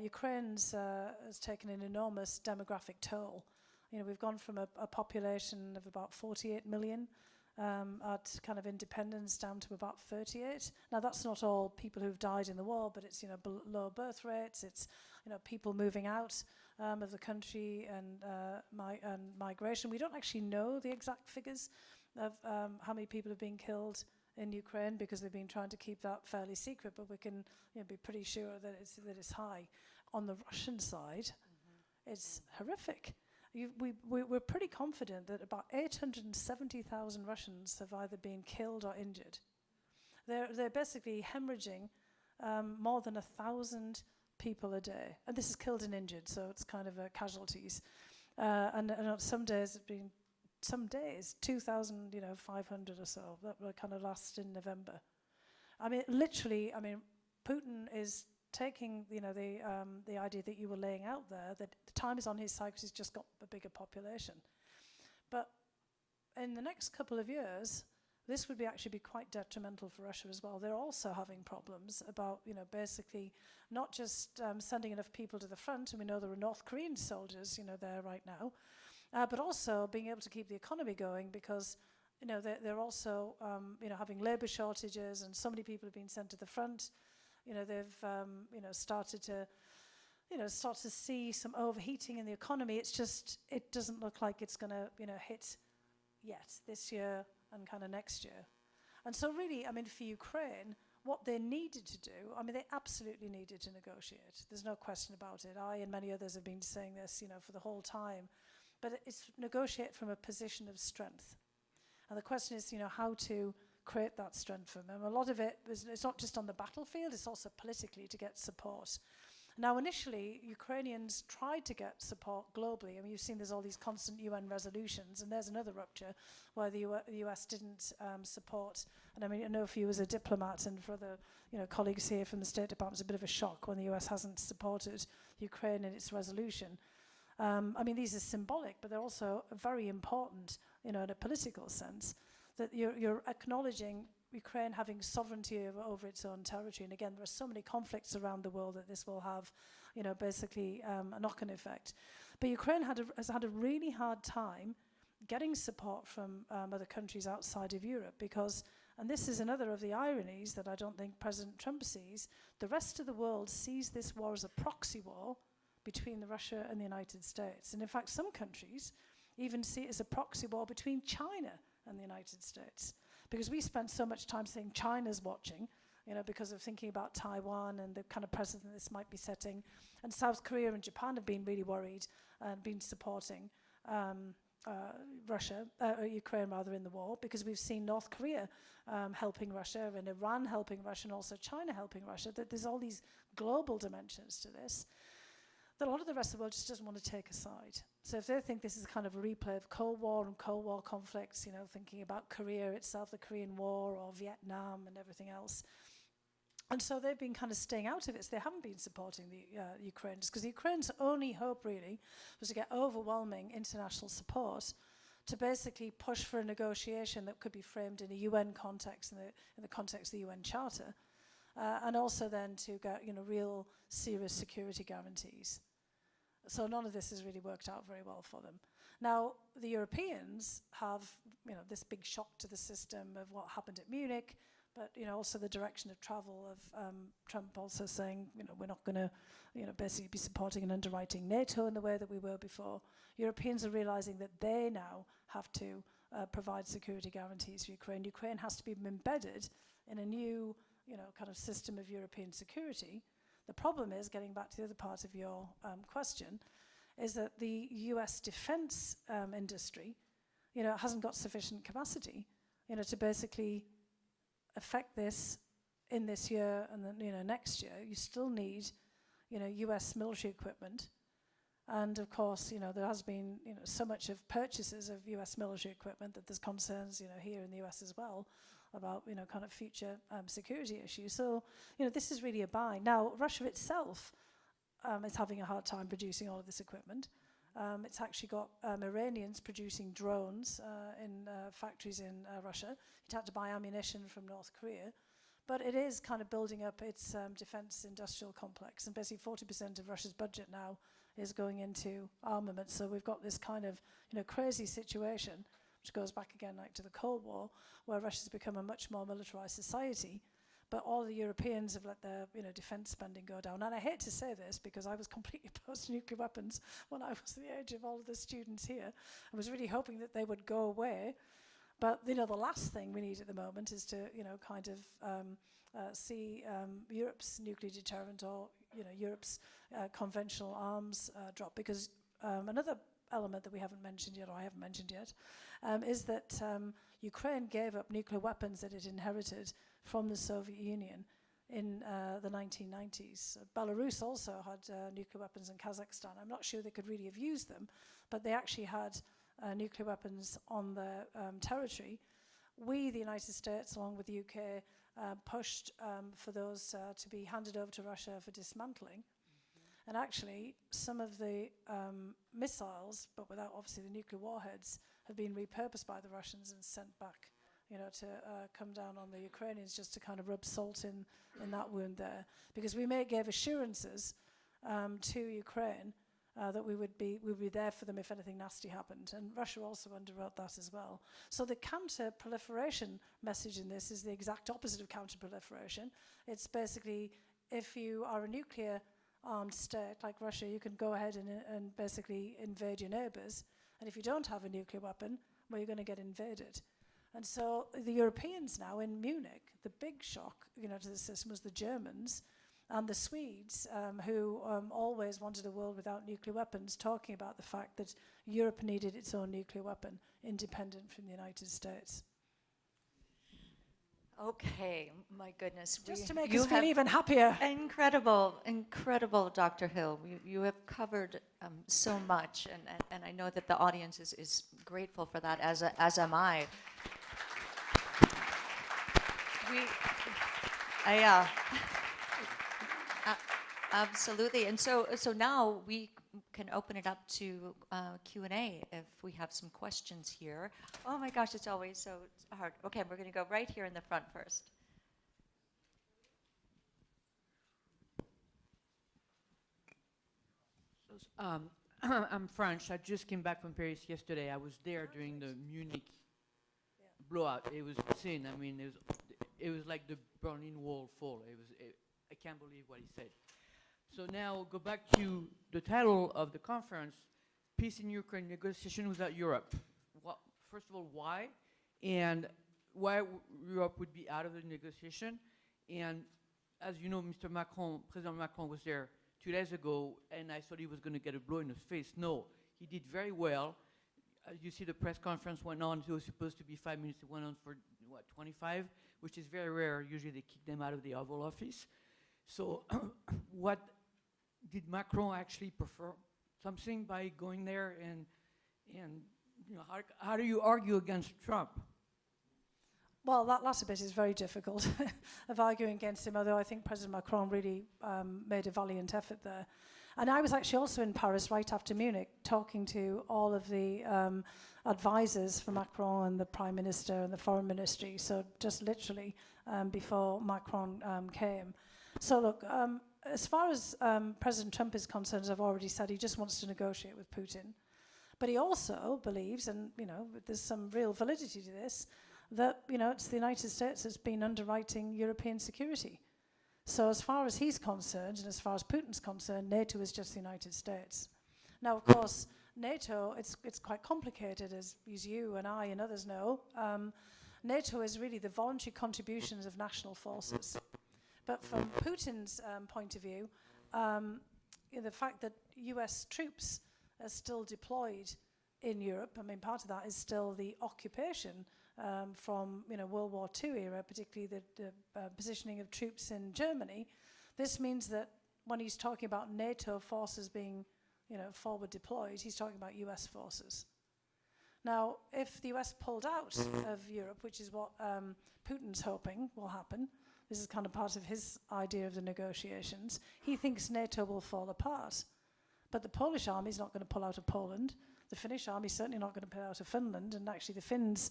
Ukraine's has taken an enormous demographic toll. We've gone from a population of about 48 million at kind of independence down to about 38. Now, that's not all people who've died in the war, but it's, low birth rates, it's, people moving out of the country and migration. We don't actually know the exact figures of how many people have been killed in Ukraine because they've been trying to keep that fairly secret, but we can be pretty sure that it's high. On the Russian side, it's horrific. We're pretty confident that about 870,000 Russians have either been killed or injured. They're basically hemorrhaging more than 1,000 people a day, and this is killed and injured, so it's kind of casualties. And on some days, it's been 2,500 or so. That were kind of last in November. I mean, literally, Putin is taking, the idea that you were laying out there, that the time is on his side because he's just got a bigger population. But in the next couple of years, this would actually be quite detrimental for Russia as well. They're also having problems about, basically not just sending enough people to the front, and we know there are North Korean soldiers, there right now, but also being able to keep the economy going because, they're also, having labour shortages, and so many people have been sent to the front. They've, started to see some overheating in the economy. It doesn't look like it's going to, hit yet this year and kind of next year. And so really, for Ukraine, what they needed to do, they absolutely needed to negotiate. There's no question about it. I and many others have been saying this, for the whole time. But it's negotiate from a position of strength. And the question is, how to create that strength for them. A lot of it it's not just on the battlefield, it's also politically to get support. Now, initially, Ukrainians tried to get support globally. You've seen there's all these constant UN resolutions, and there's another rupture where the US didn't support. And I know for you as a diplomat and for the colleagues here from the State Department, it's a bit of a shock when the US hasn't supported Ukraine in its resolution. These are symbolic, but they're also very important, in a political sense, that you're acknowledging Ukraine having sovereignty over its own territory. And again, there are so many conflicts around the world that this will have, basically a knock-on effect. But Ukraine has had a really hard time getting support from other countries outside of Europe because, and this is another of the ironies that I don't think President Trump sees, the rest of the world sees this war as a proxy war between Russia and the United States. And in fact, some countries even see it as a proxy war between China and the United States. Because we spent so much time saying China's watching, because of thinking about Taiwan and the kind of precedent this might be setting. And South Korea and Japan have been really worried and been supporting Ukraine rather, in the war, because we've seen North Korea helping Russia and Iran helping Russia and also China helping Russia. That there's all these global dimensions to this that a lot of the rest of the world just doesn't want to take a side. So if they think this is kind of a replay of Cold War and Cold War conflicts, thinking about Korea itself, the Korean War, or Vietnam and everything else. And so they've been kind of staying out of it. So they haven't been supporting the Ukrainians, because the Ukraine's only hope really was to get overwhelming international support to basically push for a negotiation that could be framed in a UN context, in the context of the UN Charter, and also then to get real serious security guarantees. So none of this has really worked out very well for them. Now, the Europeans have, this big shock to the system of what happened at Munich, but, also the direction of travel of Trump also saying, we're not going to, basically be supporting and underwriting NATO in the way that we were before. Europeans are realizing that they now have to provide security guarantees for Ukraine. Ukraine has to be embedded in a new, kind of system of European security The problem is, getting back to the other part of your question, is that the US defense industry, hasn't got sufficient capacity, to basically affect this in this year and then, next year. You still need, US military equipment. And of course, there has been, so much of purchases of US military equipment that there's concerns, here in the US as well about, kind of future security issues. So, this is really a buy. Now, Russia itself is having a hard time producing all of this equipment. It's actually got Iranians producing drones in factories in Russia. It had to buy ammunition from North Korea. But it is kind of building up its defense industrial complex. And basically 40% of Russia's budget now is going into armament. So we've got this kind of, crazy situation, which goes back again like to the Cold War, where Russia's become a much more militarized society. But all the Europeans have let their, defense spending go down. And I hate to say this because I was completely opposed to nuclear weapons when I was the age of all of the students here. I was really hoping that they would go away. But, the last thing we need at the moment is to, kind of see Europe's nuclear deterrent or, Europe's conventional arms drop. Because another element that we haven't mentioned yet, or I haven't mentioned yet, is that Ukraine gave up nuclear weapons that it inherited from the Soviet Union in the 1990s. Belarus also had nuclear weapons in Kazakhstan. I'm not sure they could really have used them, but they actually had nuclear weapons on their territory. We, the United States, along with the UK, pushed for those to be handed over to Russia for dismantling. And actually, some of the missiles, but without obviously the nuclear warheads, have been repurposed by the Russians and sent back, to come down on the Ukrainians just to kind of rub salt in that wound there. Because we gave assurances to Ukraine that we would be there for them if anything nasty happened. And Russia also underwrote that as well. So the counter-proliferation message in this is the exact opposite of counter-proliferation. It's basically, if you are a nuclear-armed state like Russia, you can go ahead and basically invade your neighbours. And if you don't have a nuclear weapon, well, you're going to get invaded. And so the Europeans now in Munich, the big shock, to the system was the Germans and the Swedes, who always wanted a world without nuclear weapons, talking about the fact that Europe needed its own nuclear weapon, independent from the United States. Okay, my goodness. Just to make us feel even happier. Incredible, Dr. Hill. You have covered so much, and I know that the audience is grateful for that, as am I. Absolutely. And so now we can open it up to Q&A if we have some questions here. Oh my gosh, it's always so hard. Okay, we're going to go right here in the front first. I'm French. I just came back from Paris yesterday. I was there during the Munich blowout. It was insane. I mean, it was like the Berlin Wall fall. I can't believe what he said. So now go back to the title of the conference, Peace in Ukraine, Negotiation Without Europe. Well, first of all, why? And why Europe would be out of the negotiation. And as you know, President Macron was there 2 days ago, and I thought he was going to get a blow in the face. No, he did very well. You see the press conference went on. It was supposed to be 5 minutes. It went on for, 25, which is very rare. Usually they kick them out of the Oval Office. So what did Macron actually prefer? Something by going there and how do you argue against Trump? Well, that latter bit is very difficult of arguing against him, although I think President Macron really made a valiant effort there. And I was actually also in Paris right after Munich, talking to all of the advisors for Macron and the Prime Minister and the Foreign Ministry, so just literally before Macron came. So look, as far as President Trump is concerned, as I've already said, he just wants to negotiate with Putin. But he also believes, and there's some real validity to this, that it's the United States that's been underwriting European security. So as far as he's concerned, and as far as Putin's concerned, NATO is just the United States. Now, of course, NATO, it's quite complicated, as you and I and others know. NATO is really the voluntary contributions of national forces. But from Putin's point of view, the fact that US troops are still deployed in Europe, I mean, part of that is still the occupation from World War II era, particularly the positioning of troops in Germany. This means that when he's talking about NATO forces being forward deployed, he's talking about US forces. Now, if the US pulled out of Europe, which is what Putin's hoping will happen, this is kind of part of his idea of the negotiations, he thinks NATO will fall apart. But the Polish army is not going to pull out of Poland. The Finnish army is certainly not going to pull out of Finland. And actually, the Finns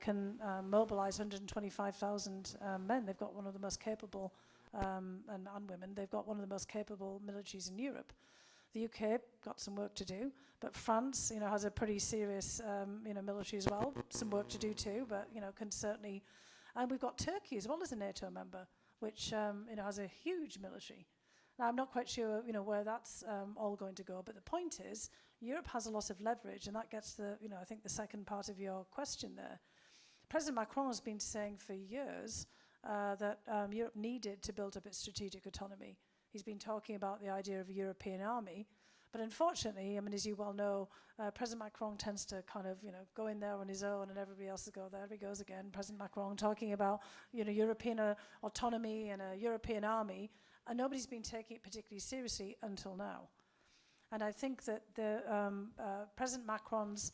can mobilize 125,000 men. They've got one of the most capable, and women, they've got one of the most capable militaries in Europe. The UK got some work to do, but France, has a pretty serious, military as well. Some work to do too, but can certainly. And we've got Turkey as well as a NATO member, which has a huge military. Now I'm not quite sure, where that's all going to go. But the point is, Europe has a lot of leverage, and that gets the, I think the second part of your question there. President Macron has been saying for years that Europe needed to build up its strategic autonomy. He's been talking about the idea of a European army. But unfortunately, as you well know, President Macron tends to kind of, go in there on his own, and everybody else will go, there he goes again, President Macron talking about, European autonomy and a European army, and nobody's been taking it particularly seriously until now. And I think that the President Macron's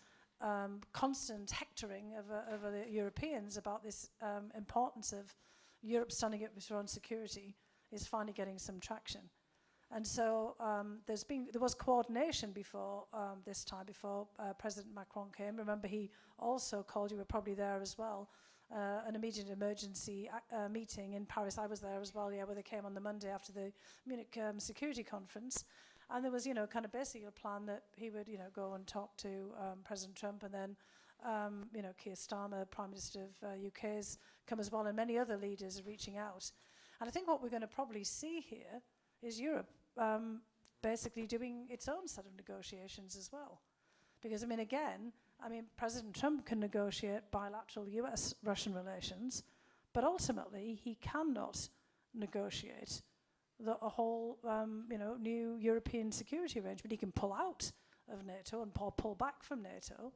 constant hectoring of the Europeans about this importance of Europe standing up for its own security is finally getting some traction. And so there was coordination before this time, before President Macron came. Remember, he also called, you were probably there as well, an immediate emergency meeting in Paris. I was there as well, where they came on the Monday after the Munich Security Conference. And there was, kind of basically a plan that he would, go and talk to President Trump, and then, Keir Starmer, Prime Minister of UK, has come as well, and many other leaders are reaching out. And I think what we're going to probably see here is Europe basically doing its own set of negotiations as well. Because, President Trump can negotiate bilateral US-Russian relations, but ultimately he cannot negotiate a whole, new European security arrangement. He can pull out of NATO and pull back from NATO,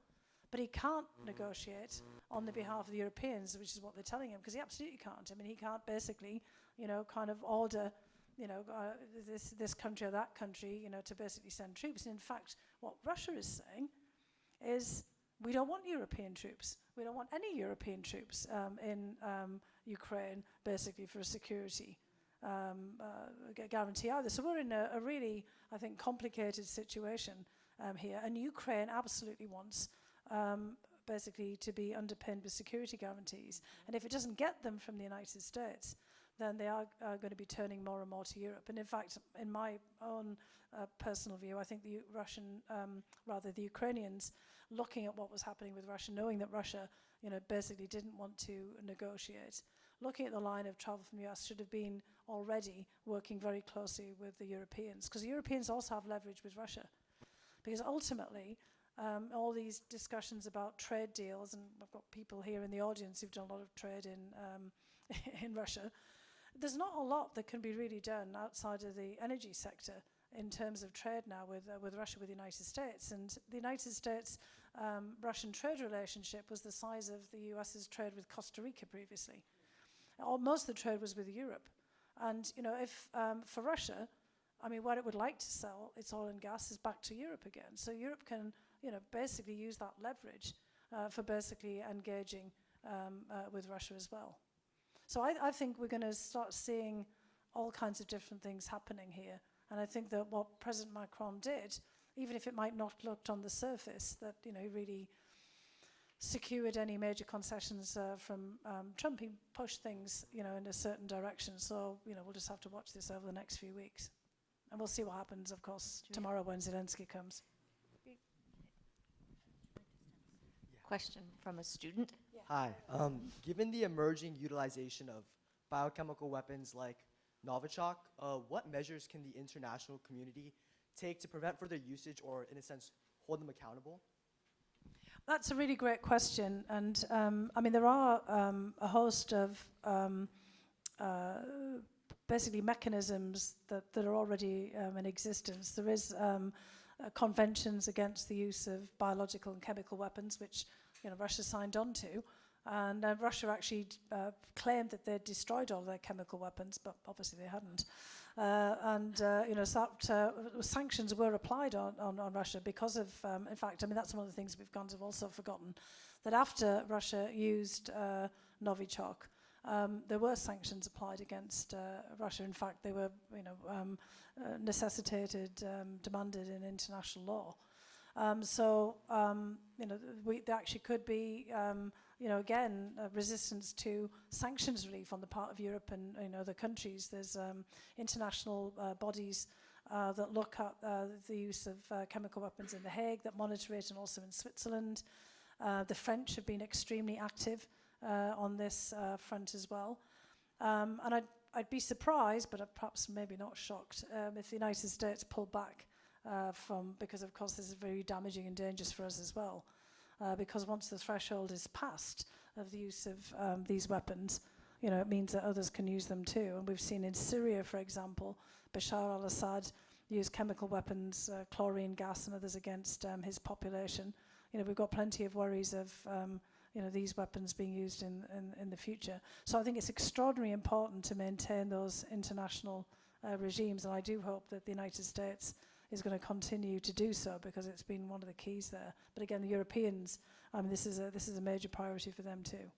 but he can't negotiate on the behalf of the Europeans, which is what they're telling him, because he absolutely can't. He can't basically, kind of order, this country or that country, to basically send troops. And in fact, what Russia is saying is, we don't want European troops. We don't want any European troops in Ukraine, basically, for a security guarantee either. So we're in a really, I think, complicated situation here. And Ukraine absolutely wants basically to be underpinned with security guarantees. And if it doesn't get them from the United States, then they are going to be turning more and more to Europe. And in fact, in my own personal view, I think the the Ukrainians, looking at what was happening with Russia, knowing that Russia, basically didn't want to negotiate, looking at the line of travel from the US, should have been already working very closely with the Europeans, because the Europeans also have leverage with Russia. Because ultimately, all these discussions about trade deals, and I've got people here in the audience who've done a lot of trade in Russia, there's not a lot that can be really done outside of the energy sector in terms of trade now with Russia, with the United States. And the United States-Russian trade relationship was the size of the US's trade with Costa Rica previously. Most of the trade was with Europe. And, if for Russia, what it would like to sell its oil and gas is back to Europe again. So Europe can, basically use that leverage for basically engaging with Russia as well. So I think we're going to start seeing all kinds of different things happening here. And I think that what President Macron did, even if it might not look on the surface, that he really secured any major concessions from Trump. He pushed things, in a certain direction. So, we'll just have to watch this over the next few weeks. And we'll see what happens, of course, tomorrow when Zelensky comes. Question from a student. Yeah. Hi. Given the emerging utilization of biochemical weapons like Novichok, what measures can the international community take to prevent further usage or, in a sense, hold them accountable? That's a really great question. And, there are a host of basically mechanisms that are already in existence. There is conventions against the use of biological and chemical weapons, which Russia signed on to. And Russia actually claimed that they'd destroyed all their chemical weapons, but obviously they hadn't. So sanctions were applied on Russia because of, in fact, I mean, that's one of the things we've kind of also forgotten, that after Russia used Novichok, there were sanctions applied against Russia. In fact, they were, necessitated, demanded in international law. There actually could be, again, resistance to sanctions relief on the part of Europe and other countries. There's international bodies that look at the use of chemical weapons in The Hague, that monitor it, and also in Switzerland. The French have been extremely active on this front as well. And I'd be surprised, but perhaps maybe not shocked, if the United States pulled back because of course this is very damaging and dangerous for us as well. Because once the threshold is passed of the use of these weapons, it means that others can use them too. And we've seen in Syria, for example, Bashar al-Assad use chemical weapons, chlorine gas and others against his population. We've got plenty of worries of these weapons being used in the future. So I think it's extraordinarily important to maintain those international regimes, and I do hope that the United States is going to continue to do so, because it's been one of the keys there. But again, the Europeans, this is a major priority for them too.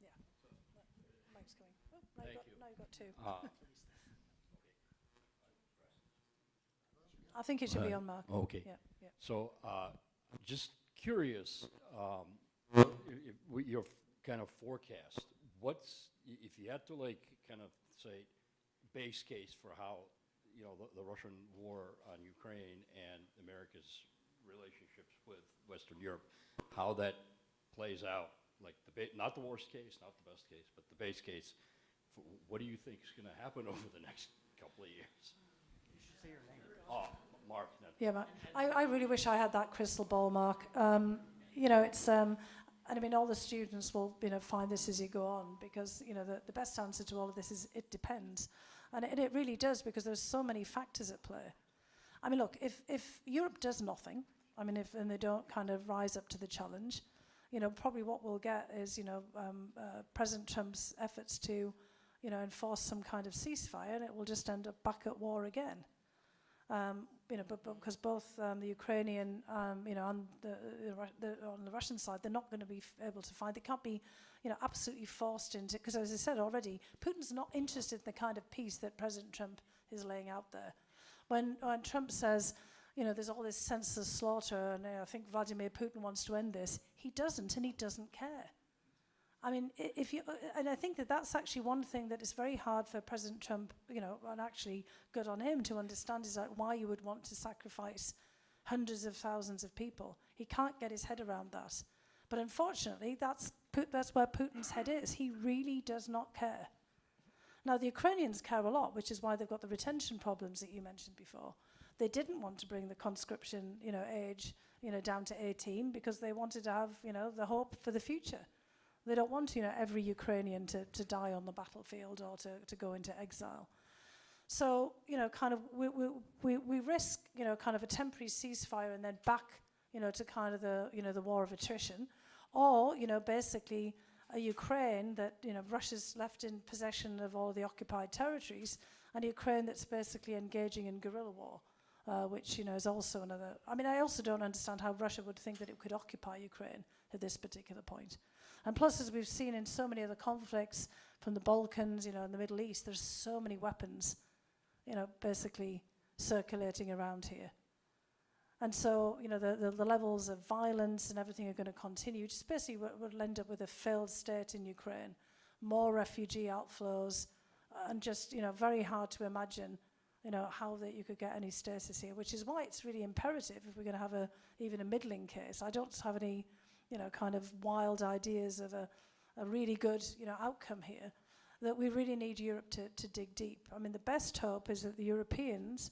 Yeah, Mike's coming. Oh, now you've got two. I think it should be on, Mark. Okay. Yeah. So, just curious, your kind of forecast. If you had to kind of say base case for how the Russian war on Ukraine and America's relationships with Western Europe, how that plays out, not the worst case, not the best case, but the base case. What do you think is going to happen over the next couple of years? You should say your name. Oh, Mark. Yeah, Mark. I really wish I had that crystal ball, Mark. It's and I mean, all the students will, find this as you go on, because, the best answer to all of this is it depends. And it really does, because there's so many factors at play. I mean, look, if Europe does nothing, and they don't kind of rise up to the challenge, probably what we'll get is, President Trump's efforts to, enforce some kind of ceasefire, and it will just end up back at war again. But because both the Ukrainian, and on the Russian side, they're not going to be able to find. They can't be, absolutely forced into. Because as I said already, Putin's not interested in the kind of peace that President Trump is laying out there. When Trump says, there's all this senseless slaughter, and I think Vladimir Putin wants to end this, he doesn't, and he doesn't care. I mean, and I think that's actually one thing that is very hard for President Trump, and actually good on him to understand, is why you would want to sacrifice hundreds of thousands of people. He can't get his head around that. But unfortunately, that's where Putin's head is. He really does not care. Now, the Ukrainians care a lot, which is why they've got the retention problems that you mentioned before. They didn't want to bring the conscription, age, down to 18, because they wanted to have, the hope for the future. They don't want, every Ukrainian to die on the battlefield or to go into exile. So, kind of we risk, kind of a temporary ceasefire and then back, to kind of the war of attrition, or, basically a Ukraine that, Russia's left in possession of all the occupied territories, and a Ukraine that's basically engaging in guerrilla war, which, is also another. I mean, I also don't understand how Russia would think that it could occupy Ukraine at this particular point. And plus, as we've seen in so many other conflicts, from the Balkans, in the Middle East, there's so many weapons, basically circulating around here. And so, the levels of violence and everything are going to continue. Just basically, we'll end up with a failed state in Ukraine, more refugee outflows, and just, very hard to imagine, how that you could get any stasis here, which is why it's really imperative, if we're going to have even a middling case. I don't have any kind of wild ideas of a really good, outcome here, that we really need Europe to dig deep. I mean, the best hope is that the Europeans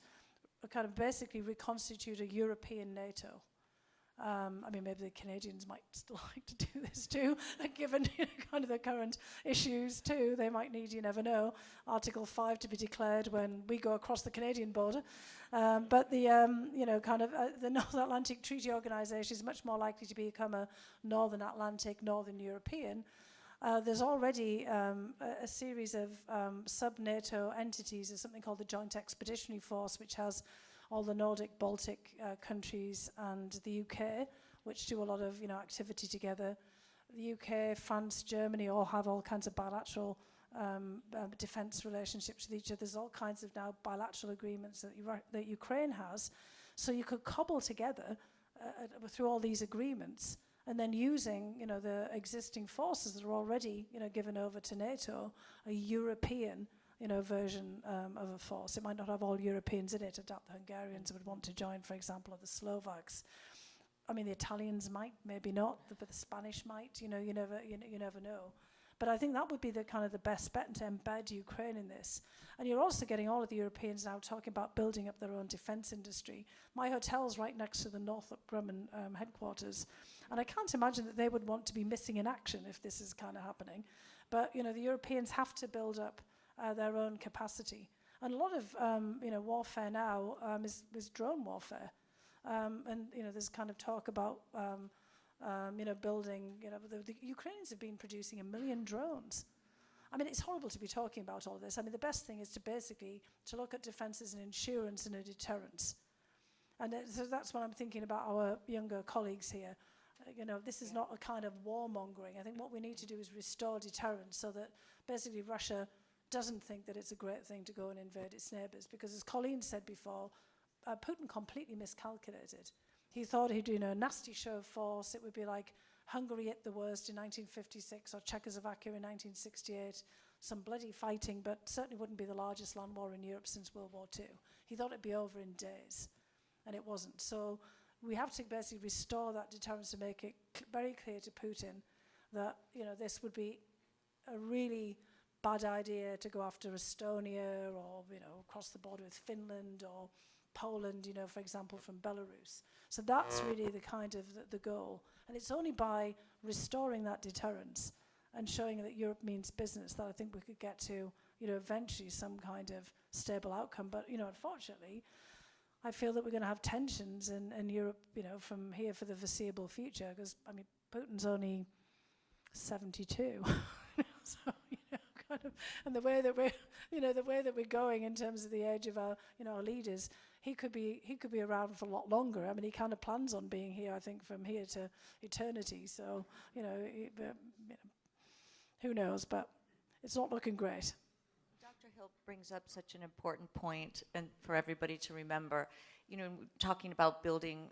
kind of basically reconstitute a European NATO. I mean, maybe the Canadians might still like to do this too, given kind of the current issues too. They might need, you never know, Article 5 to be declared when we go across the Canadian border. But the, the North Atlantic Treaty Organization is much more likely to become a Northern Atlantic, Northern European. There's already a series of sub-NATO entities. There's something called the Joint Expeditionary Force, which has all the Nordic, Baltic countries and the UK, which do a lot of activity together. The UK, France, Germany all have all kinds of bilateral defence relationships with each other. There's all kinds of now bilateral agreements that Ukraine has. So you could cobble together through all these agreements, and then using the existing forces that are already given over to NATO, a European version of a force. It might not have all Europeans in it. I doubt the Hungarians would want to join, for example, or the Slovaks. I mean, the Italians might, maybe not, but the Spanish might. You never know. But I think that would be the kind of the best bet to embed Ukraine in this. And you're also getting all of the Europeans now talking about building up their own defence industry. My hotel's right next to the Northrop Grumman headquarters, and I can't imagine that they would want to be missing in action if this is kind of happening. But the Europeans have to build up their own capacity. And a lot of warfare now is drone warfare. And there's kind of talk about building, the Ukrainians have been producing 1 million drones. I mean, it's horrible to be talking about all of this. I mean, the best thing is to look at defence as an insurance and a deterrence. And so that's what I'm thinking about our younger colleagues here. This is not a kind of warmongering. I think what we need to do is restore deterrence so that basically Russia doesn't think that it's a great thing to go and invade its neighbours. Because as Colleen said before, Putin completely miscalculated. He thought he'd do a nasty show of force. It would be like Hungary at the worst in 1956 or Czechoslovakia in 1968. Some bloody fighting, but certainly wouldn't be the largest land war in Europe since World War II. He thought it'd be over in days, and it wasn't. So we have to basically restore that deterrence to make it very clear to Putin that this would be a really bad idea to go after Estonia or across the border with Finland or Poland, for example, from Belarus. So that's really the kind of the goal. And it's only by restoring that deterrence and showing that Europe means business that I think we could get to, eventually some kind of stable outcome. But, unfortunately, I feel that we're going to have tensions in Europe, from here for the foreseeable future. Because, I mean, Putin's only 72. So, kind of, and the way that we're going in terms of the age of our leaders, he could be around for a lot longer. I mean, he kind of plans on being here, I think, from here to eternity. So, who knows? But it's not looking great. Dr. Hill brings up such an important point, and for everybody to remember, talking about building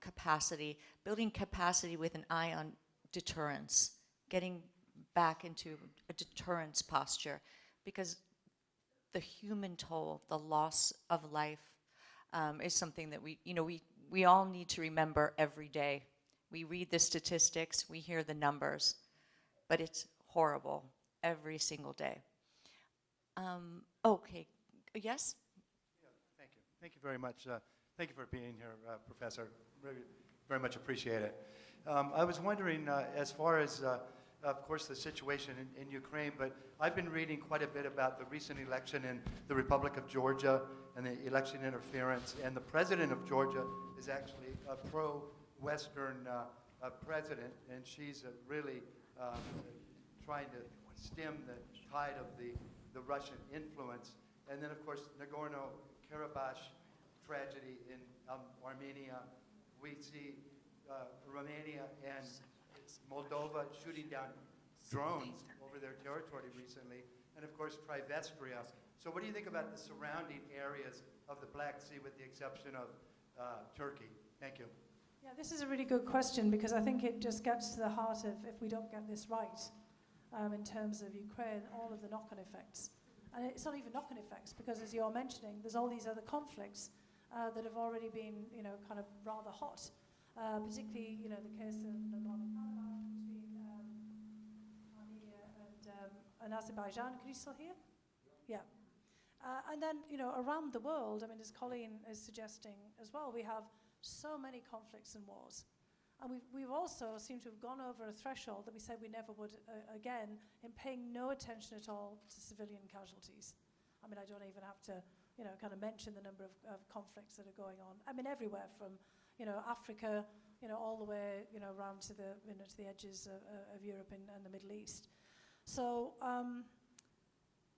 capacity with an eye on deterrence, getting back into a deterrence posture, because the human toll, the loss of life, is something that we all need to remember every day. We read the statistics, we hear the numbers, but it's horrible every single day. Okay, yes? Yeah, thank you. Thank you very much. Thank you for being here, Professor. Very, very much appreciate it. I was wondering, as far as, of course, the situation in Ukraine, but I've been reading quite a bit about the recent election in the Republic of Georgia and the election interference, and the president of Georgia is actually a pro-Western president, and she's really trying to stem the tide of the Russian influence. And then, of course, Nagorno-Karabakh tragedy in Armenia. We see Romania and Moldova shooting down drones over their territory recently. And, of course, Trivestria. So what do you think about the surrounding areas of the Black Sea with the exception of Turkey? Thank you. Yeah, this is a really good question, because I think it just gets to the heart of, if we don't get this right, in terms of Ukraine, all of the knock-on effects. And it's not even knock-on effects, because as you're mentioning, there's all these other conflicts that have already been, kind of rather hot. Particularly, the case of Nagorno-Karabakh between Armenia and Azerbaijan. Can you still hear? Yeah. And then, around the world, I mean, as Colleen is suggesting as well, we have so many conflicts and wars. And we've also seemed to have gone over a threshold that we said we never would again, in paying no attention at all to civilian casualties. I mean, I don't even have to, kind of mention the number of conflicts that are going on. I mean, everywhere from, Africa, all the way, around to the edges of Europe and the Middle East. So,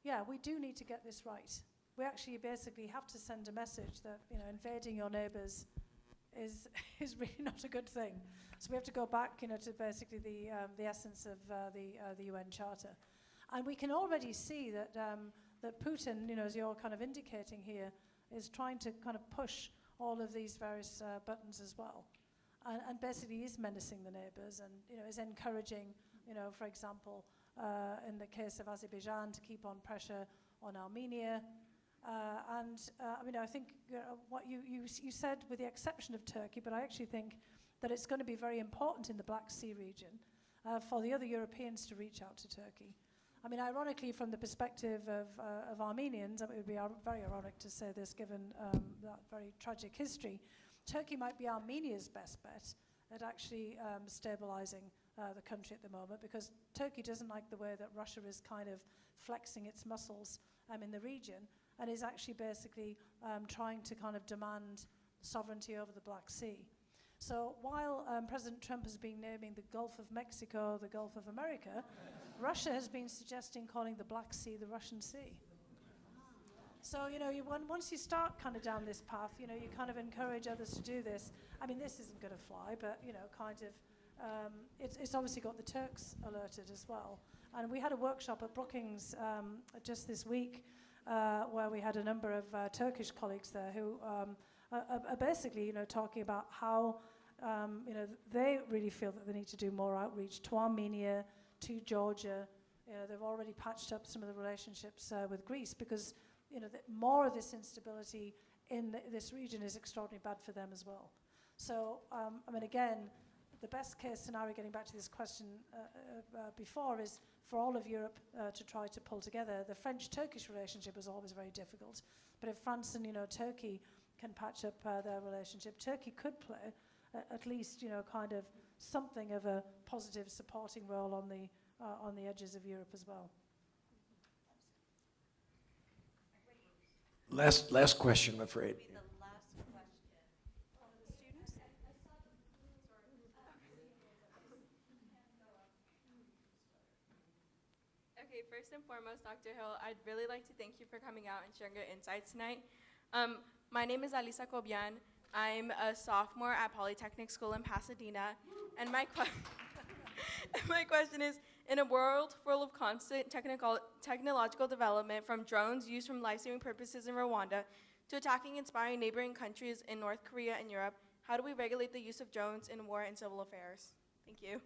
yeah, we do need to get this right. We actually basically have to send a message that, invading your neighbours is really not a good thing. So we have to go back, to basically the essence of the UN Charter. And we can already see that that Putin, as you're kind of indicating here, is trying to kind of push all of these various buttons as well. And basically is menacing the neighbours and, is encouraging, for example, in the case of Azerbaijan, to keep on pressure on Armenia. I think what you said, with the exception of Turkey, but I actually think that it's going to be very important in the Black Sea region for the other Europeans to reach out to Turkey. I mean, ironically, from the perspective of Armenians, it would be very ironic to say this given that very tragic history, Turkey might be Armenia's best bet at actually stabilizing the country at the moment, because Turkey doesn't like the way that Russia is kind of flexing its muscles in the region, and is actually basically trying to kind of demand sovereignty over the Black Sea. So while President Trump has been naming the Gulf of Mexico the Gulf of America, Russia has been suggesting calling the Black Sea the Russian Sea. So, once you start kind of down this path, you kind of encourage others to do this. I mean, this isn't going to fly, but, it's obviously got the Turks alerted as well. And we had a workshop at Brookings just this week where we had a number of Turkish colleagues there who are basically, talking about how, they really feel that they need to do more outreach to Armenia, to Georgia. They've already patched up some of the relationships with Greece because, more of this instability in this region is extraordinarily bad for them as well. So, again, the best case scenario, getting back to this question before, is for all of Europe to try to pull together. The French-Turkish relationship was always very difficult, but if France and Turkey can patch up their relationship, Turkey could play at least kind of something of a positive supporting role on the edges of Europe as well. Last question, I'm afraid. Okay, first and foremost, Dr. Hill, I'd really like to thank you for coming out and sharing your insights tonight. My name is Alisa Kobian. I'm a sophomore at Polytechnic School in Pasadena, and my question is, in a world full of constant technological development, from drones used for life-saving purposes in Rwanda to attacking inspiring neighboring countries in North Korea and Europe, how do we regulate the use of drones in war and civil affairs? Thank you.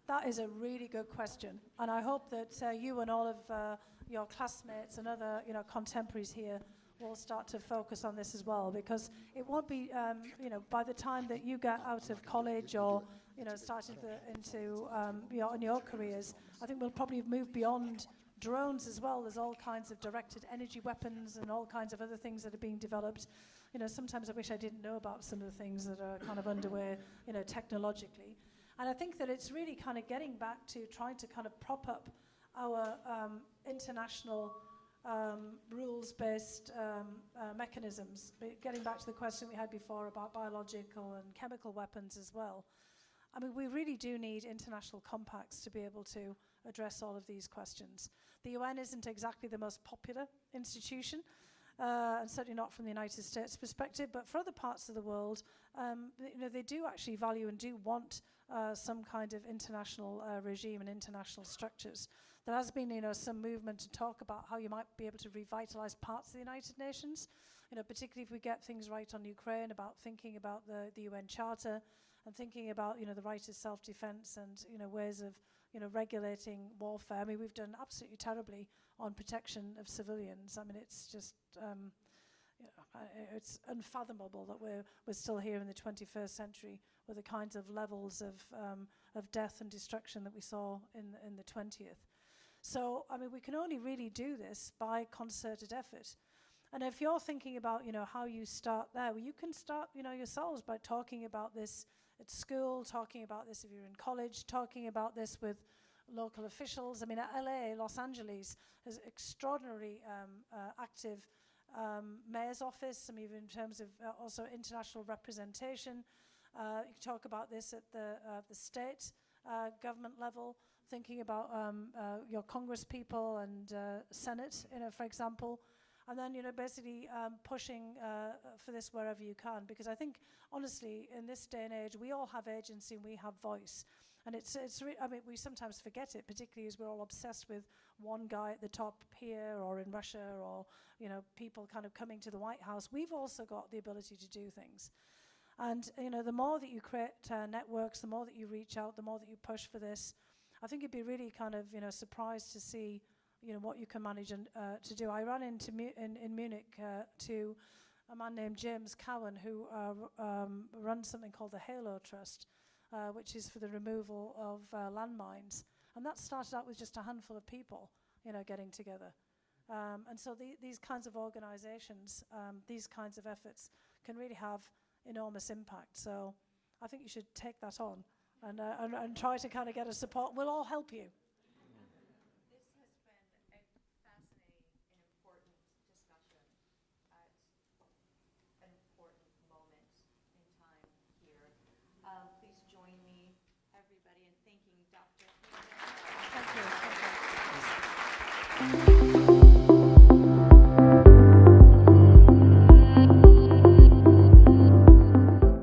That is a really good question, and I hope that you and all of your classmates and other contemporaries here will start to focus on this as well, because it won't be by the time that you get out of college or started into your careers, I think we'll probably move beyond drones as well. There's all kinds of directed energy weapons and all kinds of other things that are being developed. Sometimes I wish I didn't know about some of the things that are kind of underway technologically. And I think that it's really kind of getting back to trying to kind of prop up our international rules-based mechanisms. Getting back to the question we had before about biological and chemical weapons as well. I mean, we really do need international compacts to be able to address all of these questions. The UN isn't exactly the most popular institution, and certainly not from the United States perspective, but for other parts of the world, they do actually value and do want some kind of international regime and international structures. There has been, some movement to talk about how you might be able to revitalize parts of the United Nations, particularly if we get things right on Ukraine, about thinking about the UN Charter and thinking about, the right to self-defense and, ways of, regulating warfare. I mean, we've done absolutely terribly on protection of civilians. I mean, it's just, it's unfathomable that we're still here in the 21st century with the kinds of levels of death and destruction that we saw in the 20th. So, I mean, we can only really do this by concerted effort. And if you're thinking about, how you start there, well, you can start, yourselves by talking about this at school, talking about this if you're in college, talking about this with local officials. I mean, LA, Los Angeles, has extraordinarily active mayor's office. I mean, even in terms of also international representation. You can talk about this at the state government level, thinking about your Congress people and Senate, for example. And then, basically pushing for this wherever you can. Because I think, honestly, in this day and age, we all have agency and we have voice. And I mean, we sometimes forget it, particularly as we're all obsessed with one guy at the top here or in Russia or, people kind of coming to the White House. We've also got the ability to do things. And, the more that you create networks, the more that you reach out, the more that you push for this, I think you'd be really kind of, surprised to see, what you can manage to do. I ran into in Munich to a man named James Cowan who runs something called the Halo Trust, which is for the removal of landmines. And that started out with just a handful of people, getting together. And so these kinds of organizations, these kinds of efforts can really have enormous impact. So I think you should take that on and try to kind of get a support. We'll all help you. This has been a fascinating and important discussion at an important moment in time here. Please join me, everybody, in thanking Dr. Hill. Thank you.